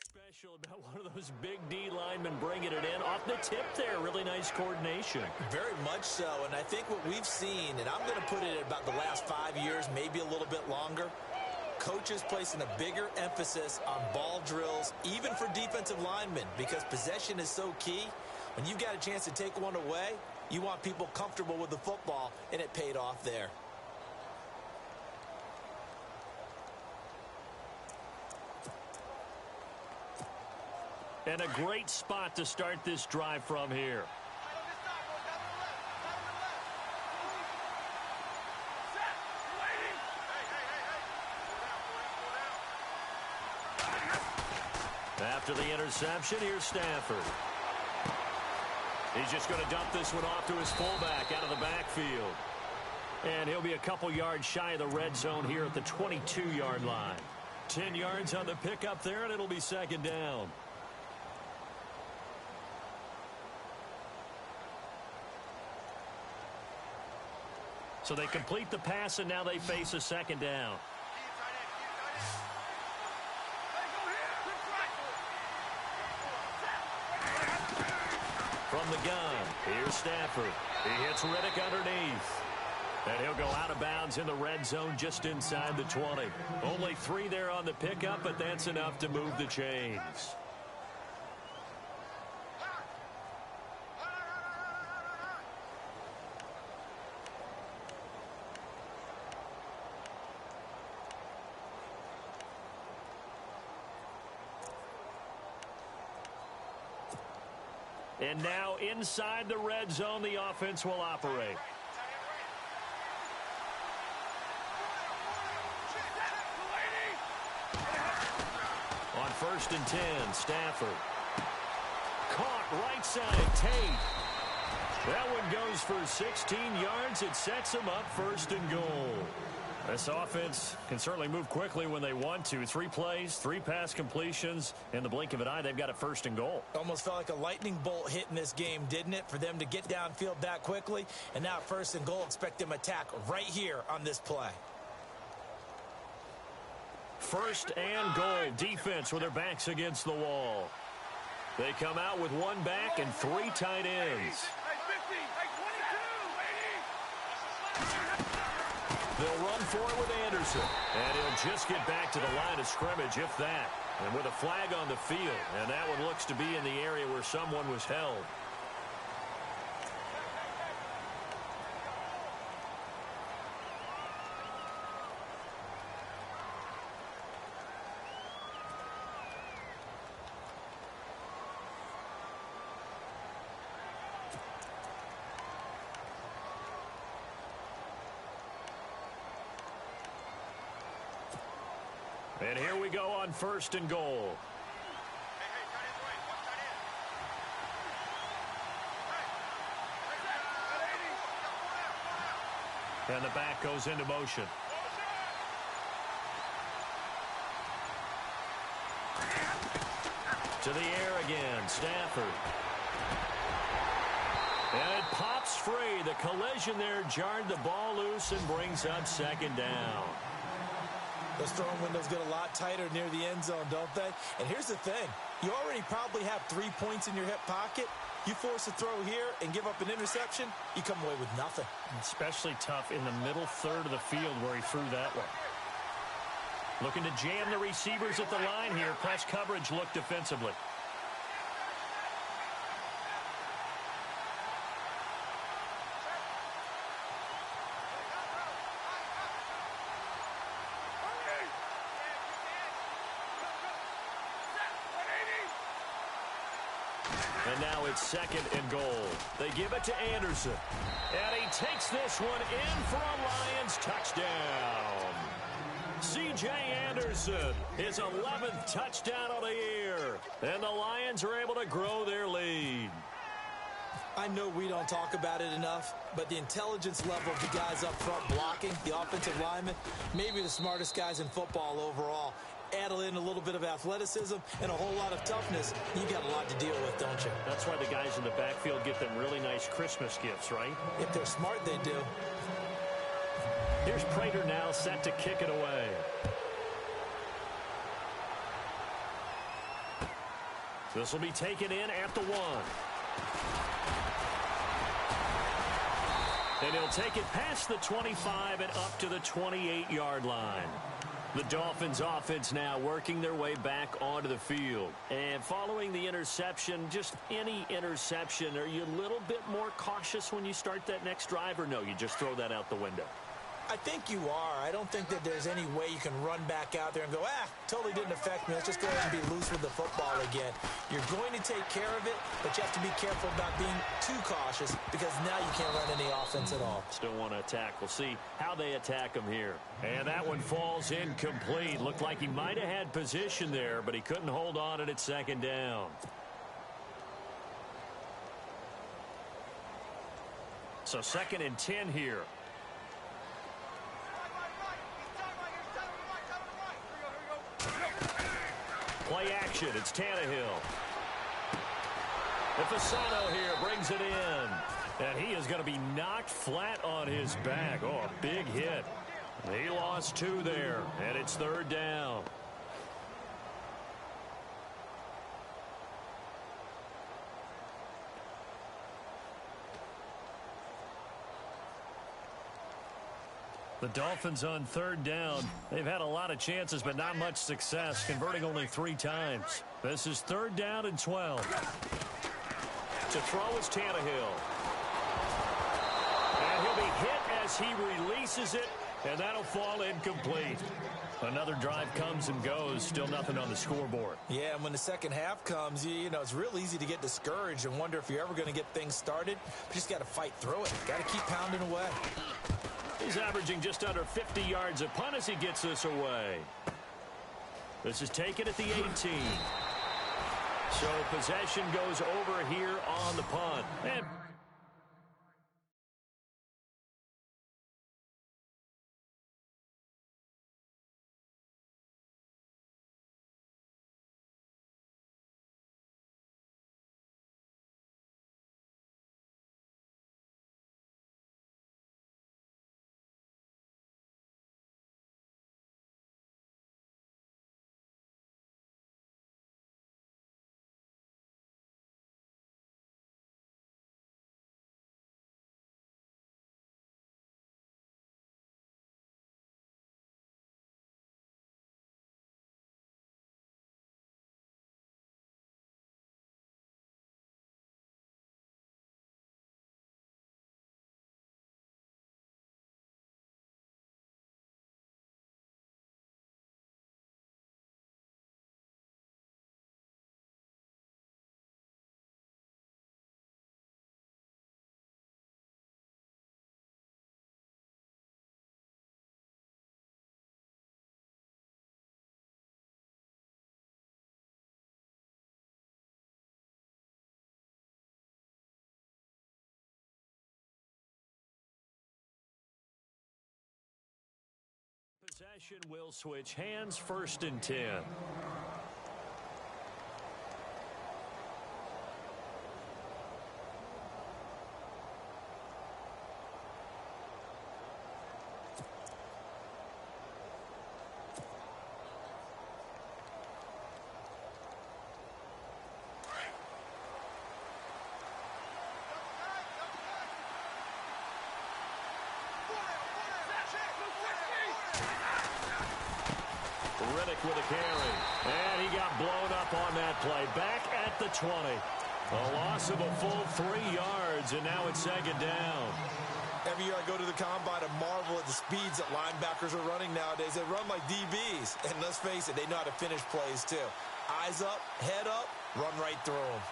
Special about one of those big D linemen bringing it in off the tip there. Really nice coordination. Very much so, and I think what we've seen, and I'm going to put it at about the last 5 years, maybe a little bit longer, coaches placing a bigger emphasis on ball drills, even for defensive linemen, because possession is so key. When you got a chance to take one away, you want people comfortable with the football, and it paid off there. And a great spot to start this drive from here. After the interception, here's Stafford. He's just going to dump this one off to his fullback out of the backfield. And he'll be a couple yards shy of the red zone here at the 22-yard line. 10 yards on the pickup there, and it'll be second down. So they complete the pass, and now they face a second down. From the gun, here's Stafford. He hits Riddick underneath. And he'll go out of bounds in the red zone just inside the 20. Only 3 there on the pickup, but that's enough to move the chains. And now inside the red zone, the offense will operate. On 1st and 10, Stafford. Caught right side, Tate. That one goes for 16 yards. It sets him up 1st and goal. This offense can certainly move quickly when they want to. 3 plays, 3 pass completions. In the blink of an eye, they've got a 1st and goal. Almost felt like a lightning bolt hit in this game, didn't it? For them to get downfield that quickly. And now 1st and goal, expect them to attack right here on this play. 1st and goal. Defense with their backs against the wall. They come out with 1 back and 3 tight ends. They'll run for it with Anderson. And he'll just get back to the line of scrimmage, if that. And with a flag on the field. And that one looks to be in the area where someone was held. And here we go on 1st and goal. And the back goes into motion. To the air again, Stafford. And it pops free. The collision there jarred the ball loose and brings up 2nd down. Those throwing windows get a lot tighter near the end zone, don't they? And here's the thing. You already probably have 3 points in your hip pocket. You force a throw here and give up an interception, you come away with nothing. Especially tough in the middle third of the field where he threw that one. Looking to jam the receivers at the line here. Press coverage look defensively. And now it's 2nd and goal. They give it to Anderson. And he takes this one in for a Lions touchdown. C.J. Anderson, his 11th touchdown of the year. And the Lions are able to grow their lead. I know we don't talk about it enough, but the intelligence level of the guys up front blocking, the offensive linemen, maybe the smartest guys in football overall. Add in a little bit of athleticism and a whole lot of toughness, you got a lot to deal with, don't you? That's why the guys in the backfield get them really nice Christmas gifts, right? If they're smart, they do. Here's Prater now set to kick it away. This will be taken in at the 1. And he'll take it past the 25 and up to the 28-yard line. The Dolphins offense now working their way back onto the field. And following the interception, just any interception, are you a little bit more cautious when you start that next drive, or no, you just throw that out the window? I think you are. I don't think that there's any way you can run back out there and go, totally didn't affect me. Let's just go ahead and be loose with the football again. You're going to take care of it, but you have to be careful about being too cautious because now you can't run any offense at all. Still want to attack. We'll see how they attack him here. And that one falls incomplete. Looked like he might have had position there, but he couldn't hold on and it's 2nd down. So 2nd and 10 here. Play action. It's Tannehill. And Fasano here brings it in. And he is going to be knocked flat on his back. Oh, a big hit. He lost 2 there, and it's 3rd down. The Dolphins on 3rd down. They've had a lot of chances, but not much success, converting only 3 times. This is 3rd down and 12. To throw is Tannehill. And he'll be hit as he releases it, and that'll fall incomplete. Another drive comes and goes. Still nothing on the scoreboard. Yeah, and when the second half comes, you know, it's real easy to get discouraged and wonder if you're ever going to get things started. You just got to fight through it. Got to keep pounding away. He's averaging just under 50 yards a punt as he gets this away. This is taken at the 18. So possession goes over here on the punt. And possession will switch hands. 1st and 10. With a carry. And he got blown up on that play. Back at the 20. A loss of a full 3 yards, and now it's 2nd down. Every year I go to the combine and marvel at the speeds that linebackers are running nowadays. They run like DBs. And let's face it, they know how to finish plays too. Eyes up, head up, run right through them.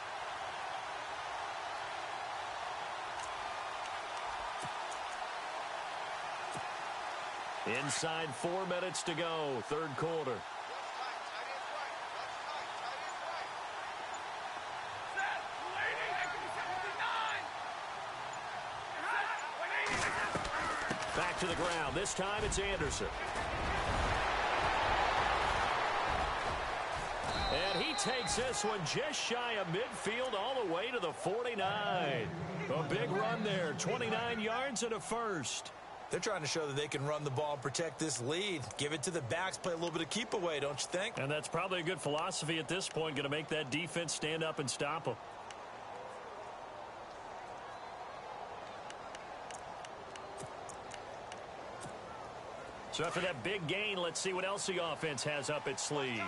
Inside 4 minutes to go. 3rd quarter. Back to the ground. This time it's Anderson. And he takes this one just shy of midfield all the way to the 49. A big run there. 29 yards and a first. They're trying to show that they can run the ball and protect this lead. Give it to the backs, play a little bit of keep away, don't you think? And that's probably a good philosophy at this point, going to make that defense stand up and stop them. So after that big gain, let's see what else the offense has up its sleeve.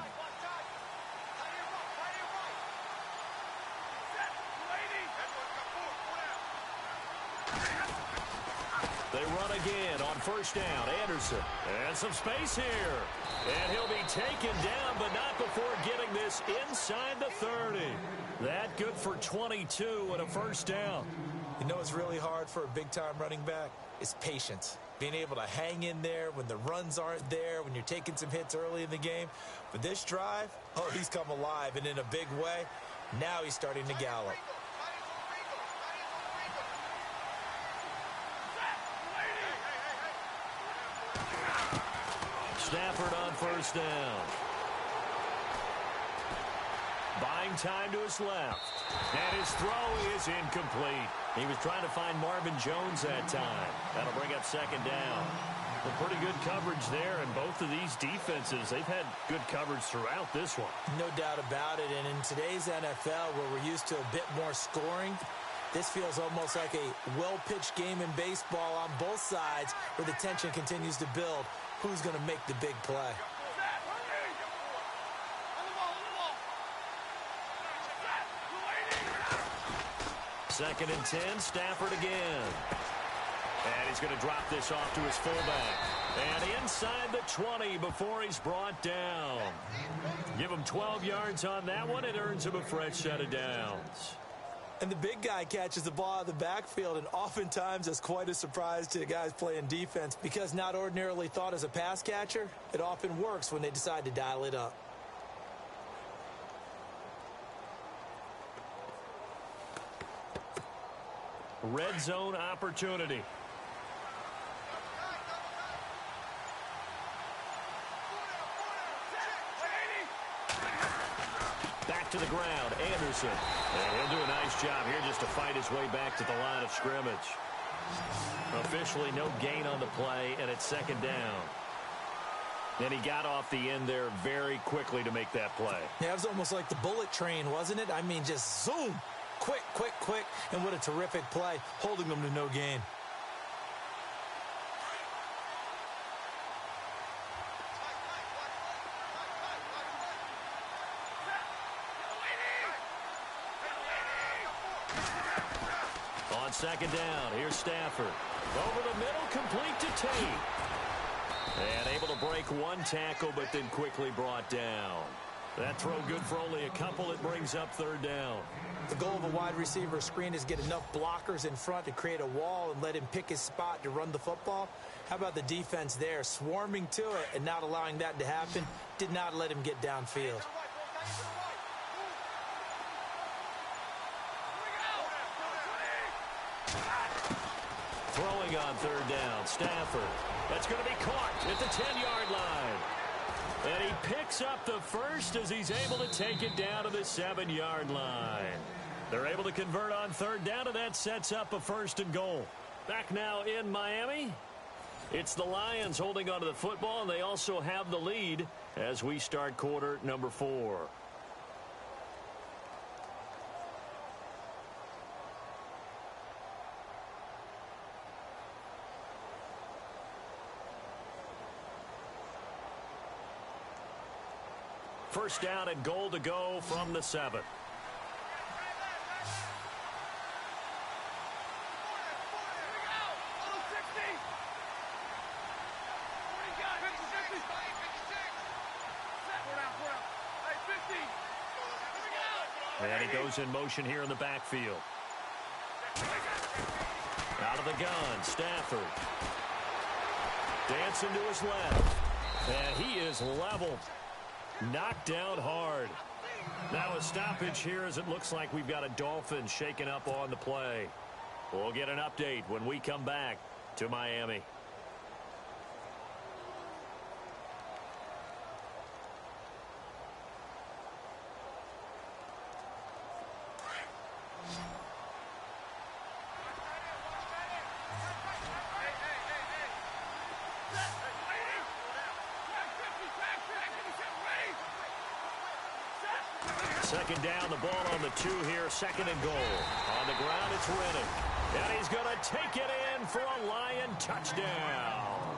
They run again on 1st down. Anderson. And some space here. And he'll be taken down, but not before getting this inside the 30. That good for 22 and a 1st down. You know what's really hard for a big-time running back? It's patience. Being able to hang in there when the runs aren't there, when you're taking some hits early in the game. But this drive, oh, he's come alive, and in a big way. Now he's starting to gallop. Stafford on 1st down. Buying time to his left. And his throw is incomplete. He was trying to find Marvin Jones that time. That'll bring up second down. Well, pretty good coverage there, and both of these defenses, they've had good coverage throughout this one. No doubt about it, and in today's NFL, where we're used to a bit more scoring, this feels almost like a well-pitched game in baseball on both sides, where the tension continues to build. Who's going to make the big play? Second and 10, Stafford again. And he's going to drop this off to his fullback. And inside the 20 before he's brought down. Give him 12 yards on that one. It earns him a fresh set of downs. And the big guy catches the ball out of the backfield, and oftentimes that's quite a surprise to the guys playing defense, because not ordinarily thought as a pass catcher, it often works when they decide to dial it up. Red zone opportunity. Back to the ground, Anderson. And he'll do a nice job here just to fight his way back to the line of scrimmage. Officially no gain on the play, and it's second down. And he got off the end there very quickly to make that play. Yeah, it was almost like the bullet train, wasn't it? I mean, just zoom. Quick, quick, quick. And what a terrific play, holding them to no gain. On second down, here's Stafford. Over the middle, complete to Tate. And able to break one tackle, but then quickly brought down. That throw good for only a couple. It brings up third down. The goal of a wide receiver screen is get enough blockers in front to create a wall and let him pick his spot to run the football. How about the defense there, swarming to it and not allowing that to happen? Did not let him get downfield. Throwing on third down, Stafford. That's going to be caught at the 10-yard line. And he picks up the first as he's able to take it down to the 7-yard line. They're able to convert on third down, and that sets up a first and goal. Back now in Miami. It's the Lions holding onto the football, and they also have the lead as we start quarter number 4. First down and goal to go from the 7. And he goes in motion here in the backfield. Out of the gun, Stafford. Dancing to his left. And he is leveled. Knocked down hard. Now a stoppage here as it looks like we've got a Dolphins shaken up on the play. We'll get an update when we come back to Miami. Second down, the ball on the 2 here, second and goal. On the ground, it's Riddick. And he's going to take it in for a Lion touchdown.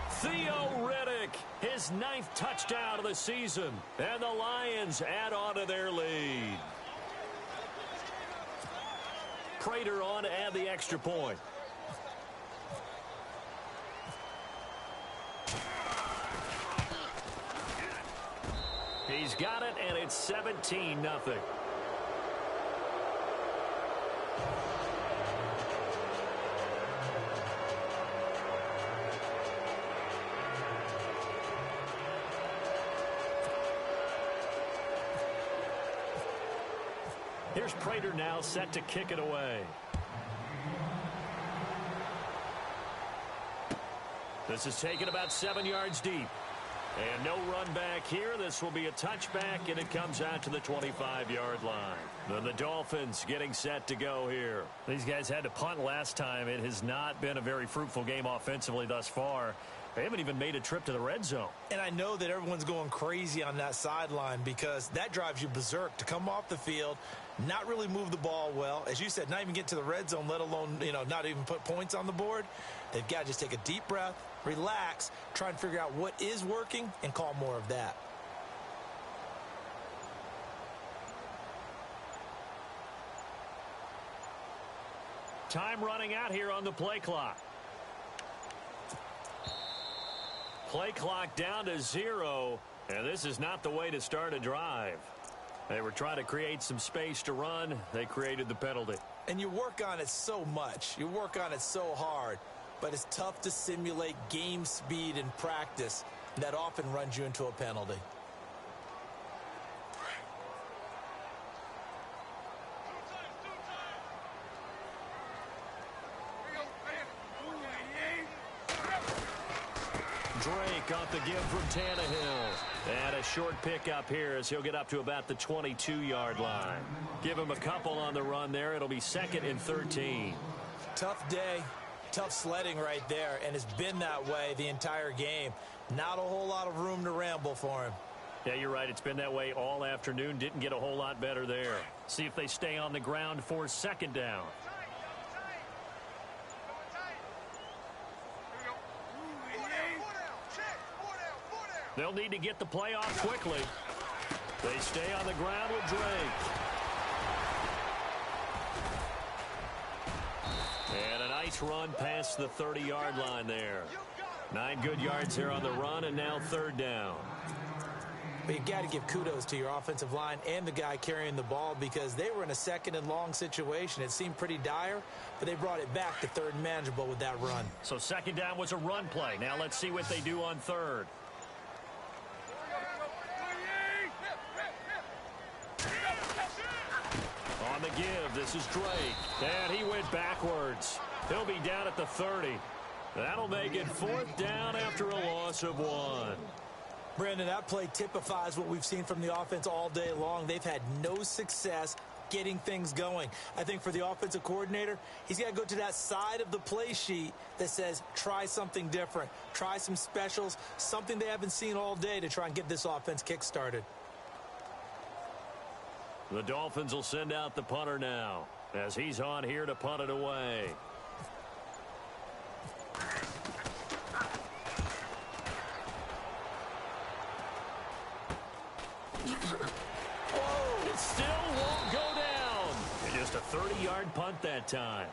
Theo Riddick, his 9th touchdown of the season. And the Lions add on to their lead. Prater on to add the extra point. He's got it, and it's 17-0. Here's Prater now set to kick it away. This is taken about 7 yards deep. And no run back here. This will be a touchback, and it comes out to the 25-yard line. Then the Dolphins getting set to go here. These guys had to punt last time. It has not been a very fruitful game offensively thus far. They haven't even made a trip to the red zone. And I know that everyone's going crazy on that sideline because that drives you berserk to come off the field, not really move the ball well. As you said, not even get to the red zone, let alone, not even put points on the board. They've got to just take a deep breath, relax, try and figure out what is working, and call more of that. Time running out here on the play clock. Play clock down to 0, and this is not the way to start a drive. They were trying to create some space to run. They created the penalty. And you work on it so much. You work on it so hard. But it's tough to simulate game speed in practice. That often runs you into a penalty. Drake off the give from Tannehill. And a short pickup here as he'll get up to about the 22-yard line. Give him a couple on the run there. It'll be 2nd and 13. Tough day. Tough sledding right there, and it's been that way the entire game. Not a whole lot of room to ramble for him. Yeah, you're right. It's been that way all afternoon. Didn't get a whole lot better there. See if they stay on the ground for 2nd down. They'll need to get the play off quickly. They stay on the ground with Drake. And a nice run past the 30-yard line there. 9 good yards here on the run, and now 3rd down. But you got to give kudos to your offensive line and the guy carrying the ball because they were in a 2nd and long situation. It seemed pretty dire, but they brought it back to 3rd and manageable with that run. So 2nd down was a run play. Now let's see what they do on 3rd. On the give, this is Drake. And he went backwards. He'll be down at the 30. That'll make it 4th down after a loss of 1. Brandon, that play typifies what we've seen from the offense all day long. They've had no success getting things going. I think for the offensive coordinator, he's got to go to that side of the play sheet that says try something different. Try some specials, something they haven't seen all day to try and get this offense kick-started. The Dolphins will send out the punter now as he's on here to punt it away. Whoa! It still won't go down. And just a 30-yard punt that time.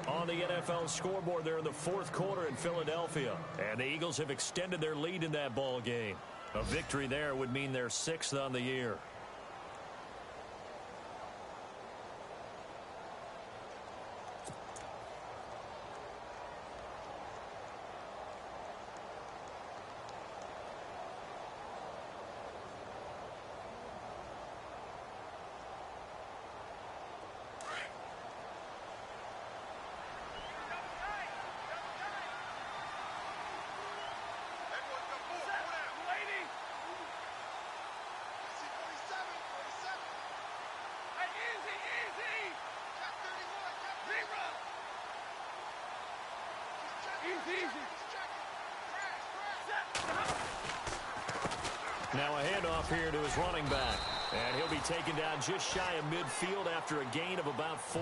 On the NFL scoreboard there in the 4th quarter in Philadelphia. And the Eagles have extended their lead in that ball game. A victory there would mean they're 6th on the year. Now a handoff here to his running back. And he'll be taken down just shy of midfield after a gain of about 4.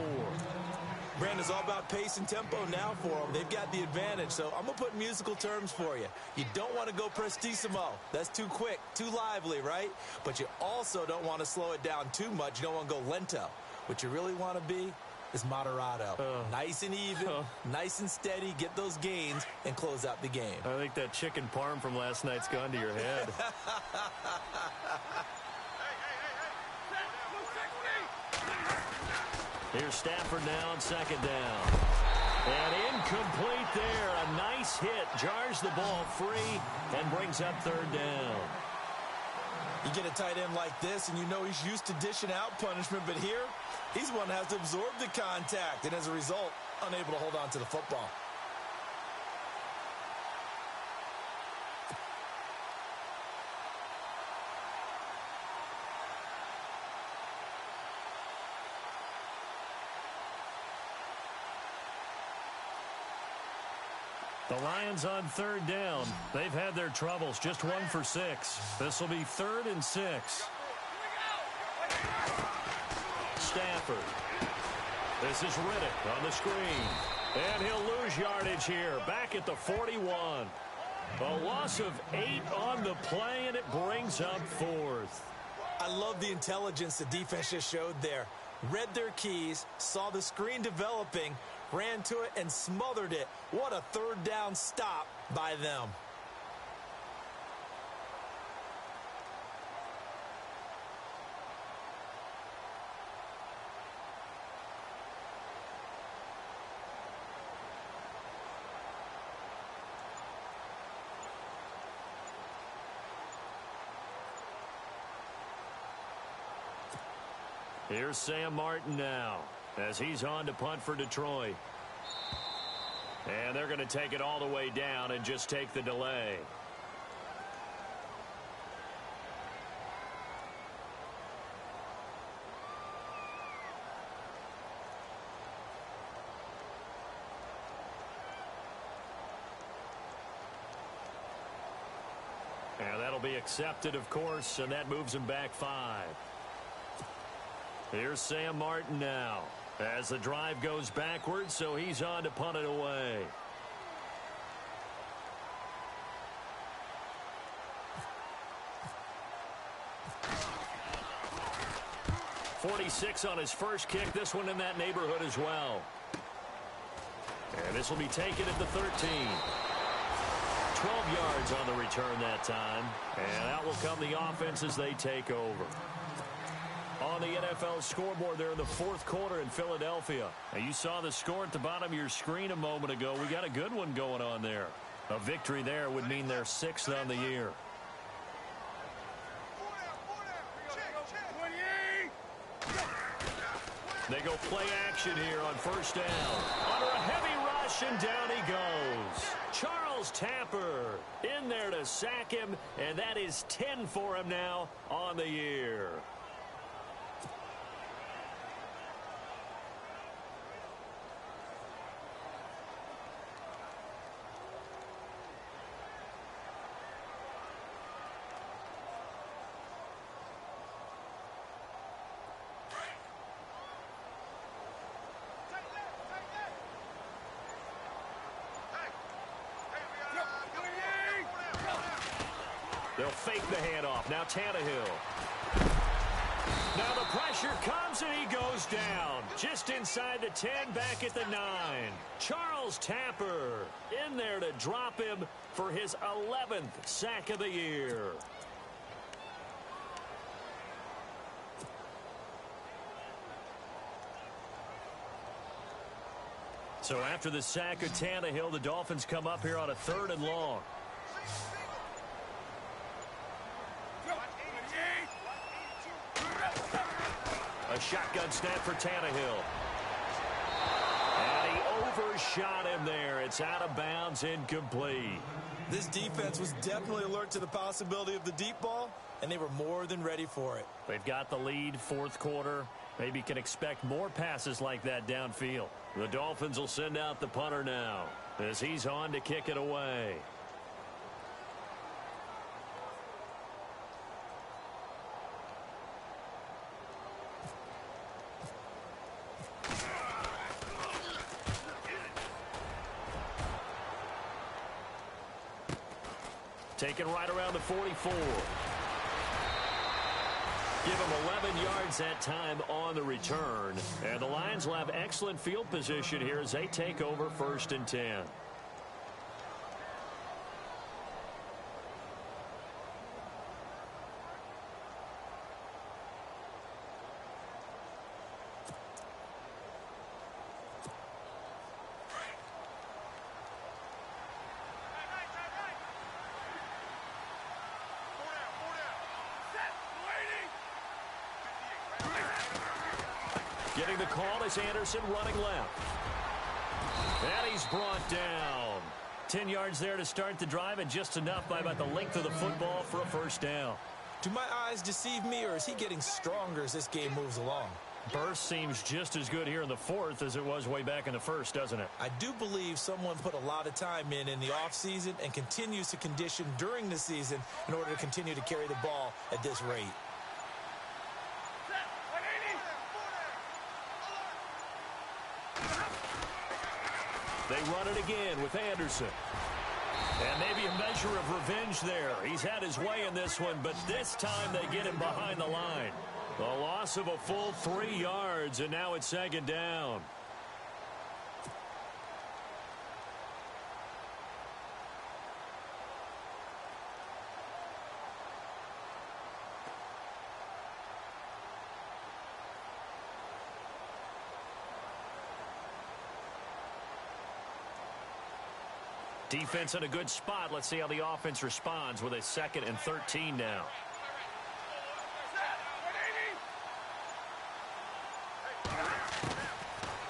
Brandon's all about pace and tempo now for them. They've got the advantage, so I'm going to put musical terms for you. You don't want to go prestissimo. That's too quick, too lively, right? But you also don't want to slow it down too much. You don't want to go lento. What you really want to be is moderato. Nice and even, nice and steady, get those gains, and close out the game. I think that chicken parm from last night's gone to your head. Here's Stafford now on 2nd down. And incomplete there. A nice hit. Jars the ball free and brings up 3rd down. You get a tight end like this, and you know he's used to dishing out punishment, but here, he's the one that has to absorb the contact, and as a result, unable to hold on to the football. The Lions on third down. They've had their troubles. Just 1 for 6. This will be 3rd and 6. Stafford. This is Riddick on the screen. And he'll lose yardage here. Back at the 41. A loss of 8 on the play, and it brings up 4th. I love the intelligence the defense just showed there. Read their keys, saw the screen developing, ran to it, and smothered it. What a third down stop by them. Here's Sam Martin now as he's on to punt for Detroit. And they're going to take it all the way down and just take the delay. And that'll be accepted, of course, and that moves him back 5. Here's Sam Martin now as the drive goes backwards, so he's on to punt it away. .46 on his first kick. This one in that neighborhood as well. And this will be taken at the 13. 12 yards on the return that time. And out will come the offense as they take over. On the NFL scoreboard there in the 4th quarter in Philadelphia. And you saw the score at the bottom of your screen a moment ago. We got a good one going on there. A victory there would mean they're 6th on the year. They go play action here on first down. Under a heavy rush, and down he goes. Charles Tapper in there to sack him, and that is 10 for him now on the year. They'll fake the handoff. Now Tannehill. Now the pressure comes and he goes down. Just inside the 10, back at the 9. Charles Tapper in there to drop him for his 11th sack of the year. So after the sack of Tannehill, the Dolphins come up here on a 3rd and long. A shotgun snap for Tannehill. And he overshot him there. It's out of bounds, incomplete. This defense was definitely alert to the possibility of the deep ball, and they were more than ready for it. They've got the lead, 4th quarter. Maybe can expect more passes like that downfield. The Dolphins will send out the punter now as he's on to kick it away. Taken right around the 44. Give him 11 yards that time on the return. And the Lions will have excellent field position here as they take over 1st and 10. Getting the call is Anderson running left. And he's brought down. 10 yards there to start the drive, and just enough by about the length of the football for a 1st down. Do my eyes deceive me, or is he getting stronger as this game moves along? Burst seems just as good here in the fourth as it was way back in the first, doesn't it? I do believe someone put a lot of time in the offseason and continues to condition during the season in order to continue to carry the ball at this rate. They run it again with Anderson. And maybe a measure of revenge there. He's had his way in this one, but this time they get him behind the line. A loss of a full 3 yards, and now it's second down. Defense in a good spot. Let's see how the offense responds with a 2nd and 13 now.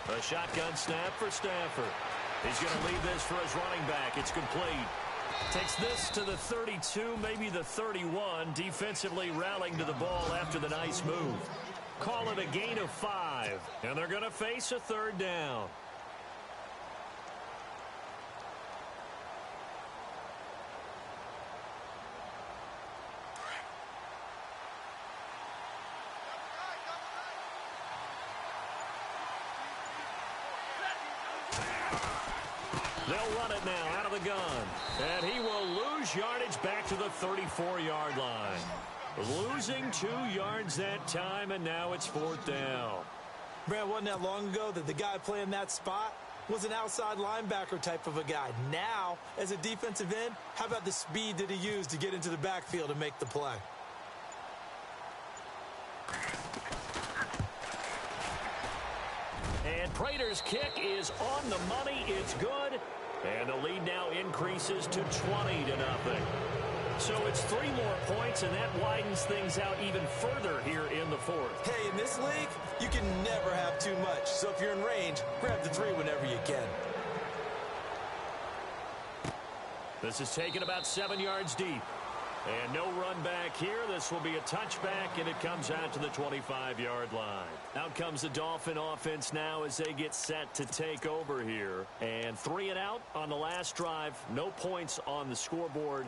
A shotgun snap for Stafford. He's going to leave this for his running back. It's complete. Takes this to the 32, maybe the 31. Defensively rallying to the ball after the nice move. Call it a gain of 5. And they're going to face a 3rd down. They'll run it now out of the gun. And he will lose yardage back to the 34-yard line. Losing 2 yards that time, and now it's 4th down. Brad, wasn't that long ago that the guy playing that spot was an outside linebacker type of a guy. Now, as a defensive end, how about the speed that he used to get into the backfield and make the play? And Prater's kick is on the money. It's good. And the lead now increases to 20-0. So it's 3 more points, and that widens things out even further here in the 4th. Hey, in this league, you can never have too much. So if you're in range, grab the 3 whenever you can. This is taken about 7 yards deep. And no run back here. This will be a touchback, and it comes out to the 25-yard line. Out comes the Dolphin offense now as they get set to take over here. And 3 and out on the last drive. No points on the scoreboard.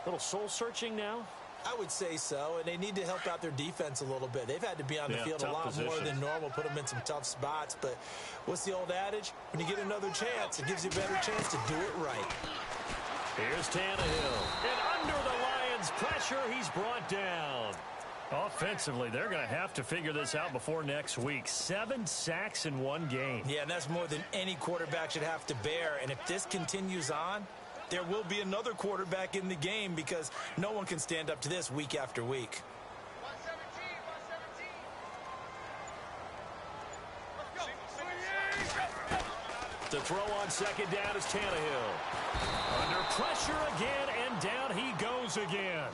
Little soul-searching now? I would say so, and they need to help out their defense a little bit. They've had to be on the field a lot more than normal, put them in some tough spots. But what's the old adage? When you get another chance, it gives you a better chance to do it right. Here's Tannehill. And under the Lions' pressure, he's brought down. Offensively, they're going to have to figure this out before next week. 7 sacks in 1 game. Yeah, and that's more than any quarterback should have to bear. And if this continues on, there will be another quarterback in the game because no one can stand up to this week after week. 117. The throw on 2nd down is Tannehill. Under pressure again, and down he goes again.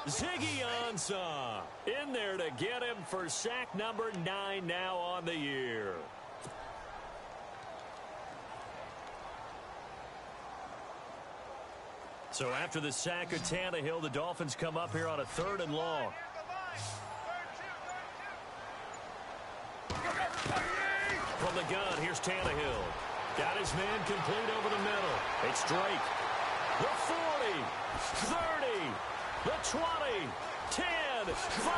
Ziggy Ansah in there to get him for sack number 9 now on the year. So after the sack of Tannehill, the Dolphins come up here on a 3rd and long. From the gun, here's Tannehill. Got his man complete over the middle. It's Drake. The 40, 30, the 20, 10, 5.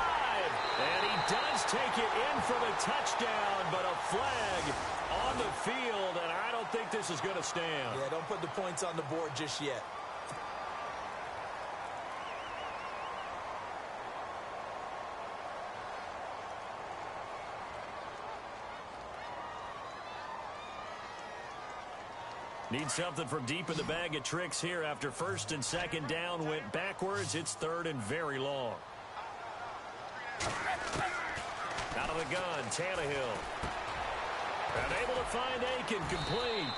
And he does take it in for the touchdown, but a flag on the field, and I don't think this is going to stand. Yeah, don't put the points on the board just yet. Need something from deep in the bag of tricks here after 1st and 2nd down went backwards. It's 3rd and very long. Out of the gun, Tannehill. And able to find Aiken complete.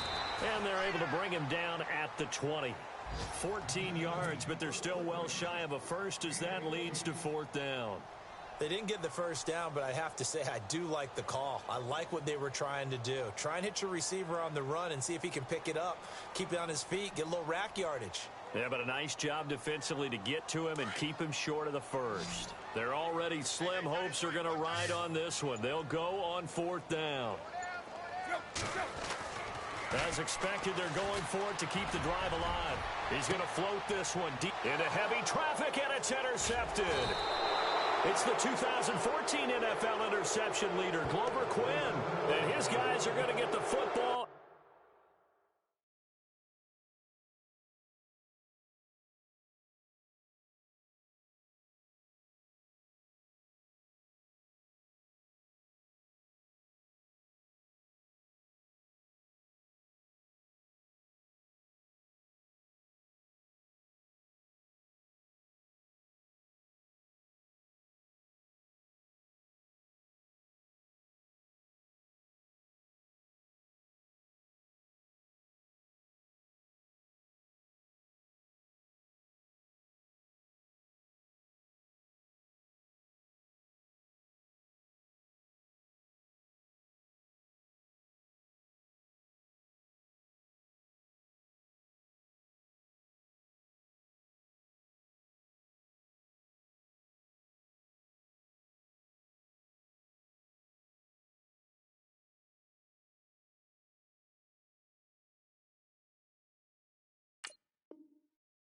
And they're able to bring him down at the 20. 14 yards, but they're still well shy of a first as that leads to 4th down. They didn't get the first down, but I have to say I do like the call. I like what they were trying to do. Try and hit your receiver on the run and see if he can pick it up. Keep it on his feet, get a little rack yardage. Yeah, but a nice job defensively to get to him and keep him short of the first. Their already slim hopes are going to ride on this one. They'll go on 4th down. As expected, they're going for it to keep the drive alive. He's going to float this one deep into heavy traffic, and it's intercepted. It's the 2014 NFL interception leader, Glover Quinn. And his guys are going to get the football.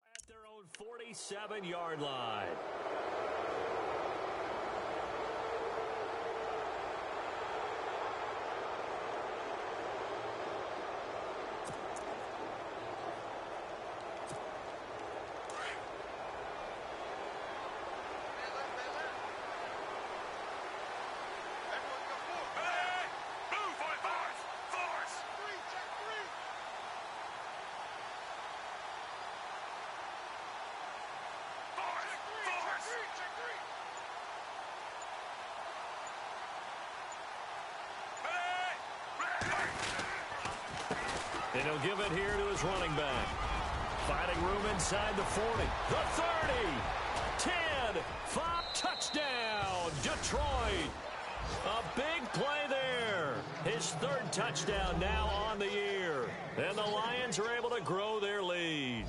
At their own 47-yard line. And he'll give it here to his running back. Finding room inside the 40. The 30. 10. 5. Touchdown, Detroit. A big play there. His 3rd touchdown now on the year. And the Lions are able to grow their lead.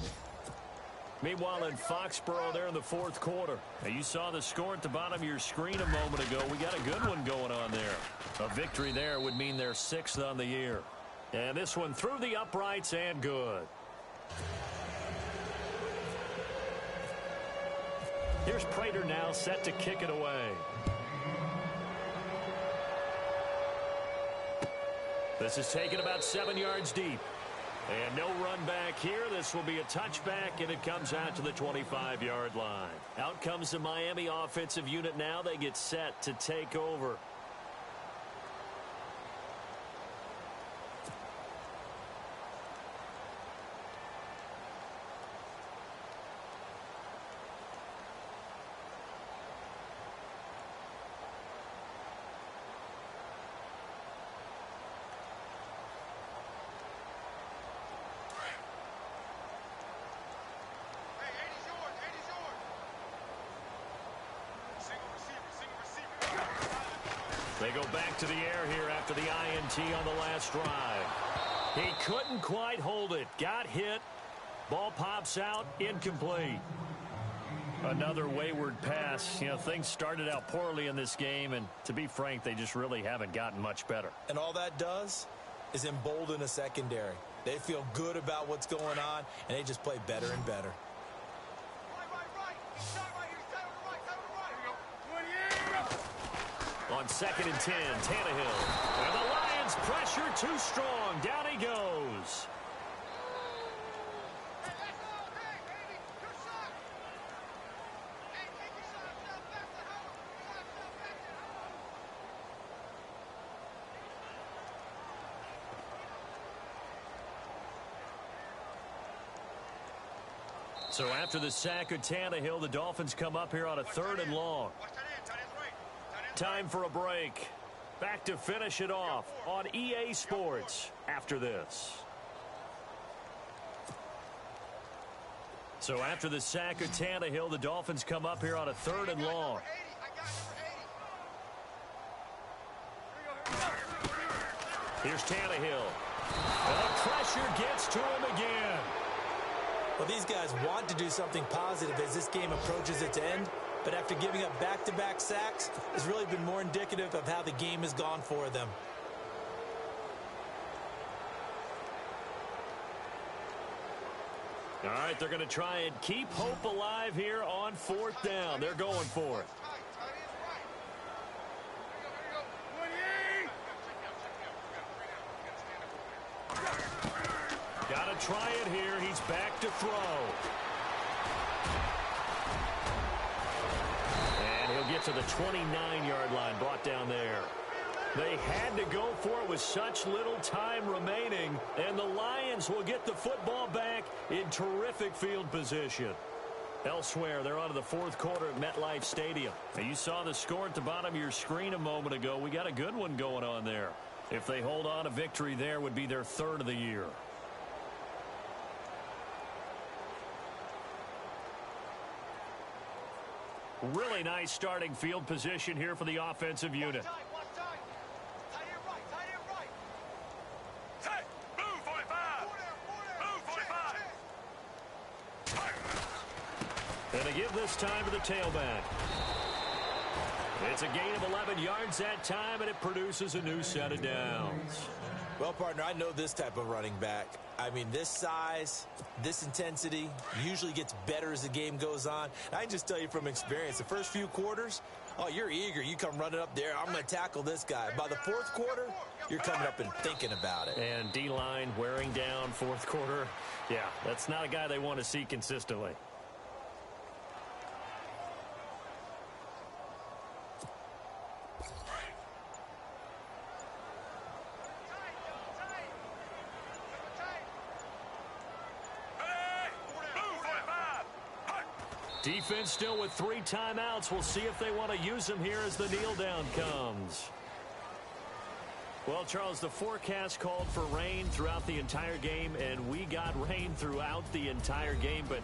Meanwhile, in Foxborough, there in the 4th quarter. Now, you saw the score at the bottom of your screen a moment ago. We got a good one going on there. A victory there would mean they're 6th on the year. And this one through the uprights and good. Here's Prater now set to kick it away. This is taken about 7 yards deep. And no run back here. This will be a touchback, and it comes out to the 25-yard line. Out comes the Miami offensive unit now. They get set to take over. They go back to the air here after the INT on the last drive. He couldn't quite hold it. Got hit. Ball pops out. Incomplete. Another wayward pass. You know, things started out poorly in this game, and to be frank, they just really haven't gotten much better. And all that does is embolden a secondary. They feel good about what's going on, and they just play better and better. On 2nd and 10, Tannehill. And the Lions pressure too strong. Down he goes. So after the sack of Tannehill, the Dolphins come up here on a 3rd and long. Time for a break. Back to finish it off on EA Sports after this. So after the sack of Tannehill, the Dolphins come up here on a 3rd and long. Here's Tannehill. And the pressure gets to him again. Well, these guys want to do something positive as this game approaches its end, but after giving up back-to-back sacks, it's really been more indicative of how the game has gone for them. All right, they're going to try and keep hope alive here on 4th down. They're going for it. Got to try it here. He's back to throw. And he'll get to the 29-yard line, brought down there. They had to go for it with such little time remaining, and the Lions will get the football back in terrific field position. Elsewhere, they're on to the 4th quarter at MetLife Stadium. Now, you saw the score at the bottom of your screen a moment ago. We got a good one going on there. If they hold on, a victory there would be their 3rd of the year. Really nice starting field position here for the offensive unit. And they give this time to the tailback. It's a gain of 11 yards that time, and it produces a new set of downs. Well, partner, I know this type of running back. I mean, this size, this intensity usually gets better as the game goes on. I can just tell you from experience, the first few quarters, oh, you're eager. You come running up there, I'm going to tackle this guy. By the 4th quarter, you're coming up and thinking about it. And D-line wearing down 4th quarter. Yeah, that's not a guy they want to see consistently. Defense still with 3 timeouts. We'll see if they want to use them here as the kneel down comes. Well, Charles, the forecast called for rain throughout the entire game, and we got rain throughout the entire game. But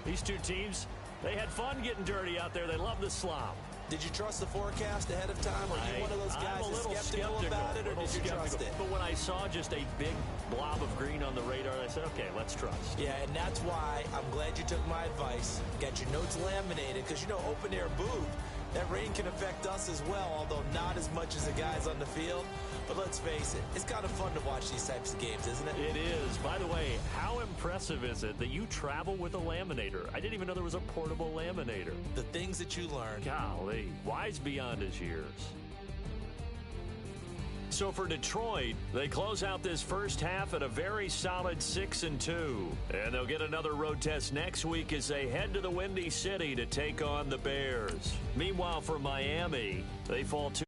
these two teams, they had fun getting dirty out there. They love the slop. Did you trust the forecast ahead of time? Are you one of those guys that's skeptical about it, or did you trust it? But when I saw just a big blob of green on the radar, I said, okay, let's trust. Yeah, and that's why I'm glad you took my advice. Get your notes laminated, because, you know, open-air booth, that rain can affect us as well, although not as much as the guys on the field. But let's face it, it's kind of fun to watch these types of games, isn't it? It is. By the way, how impressive is it that you travel with a laminator? I didn't even know there was a portable laminator. The things that you learn. Golly, wise beyond his years. So for Detroit, they close out this first half at a very solid 6-2. And they'll get another road test next week as they head to the Windy City to take on the Bears. Meanwhile, for Miami, they fall to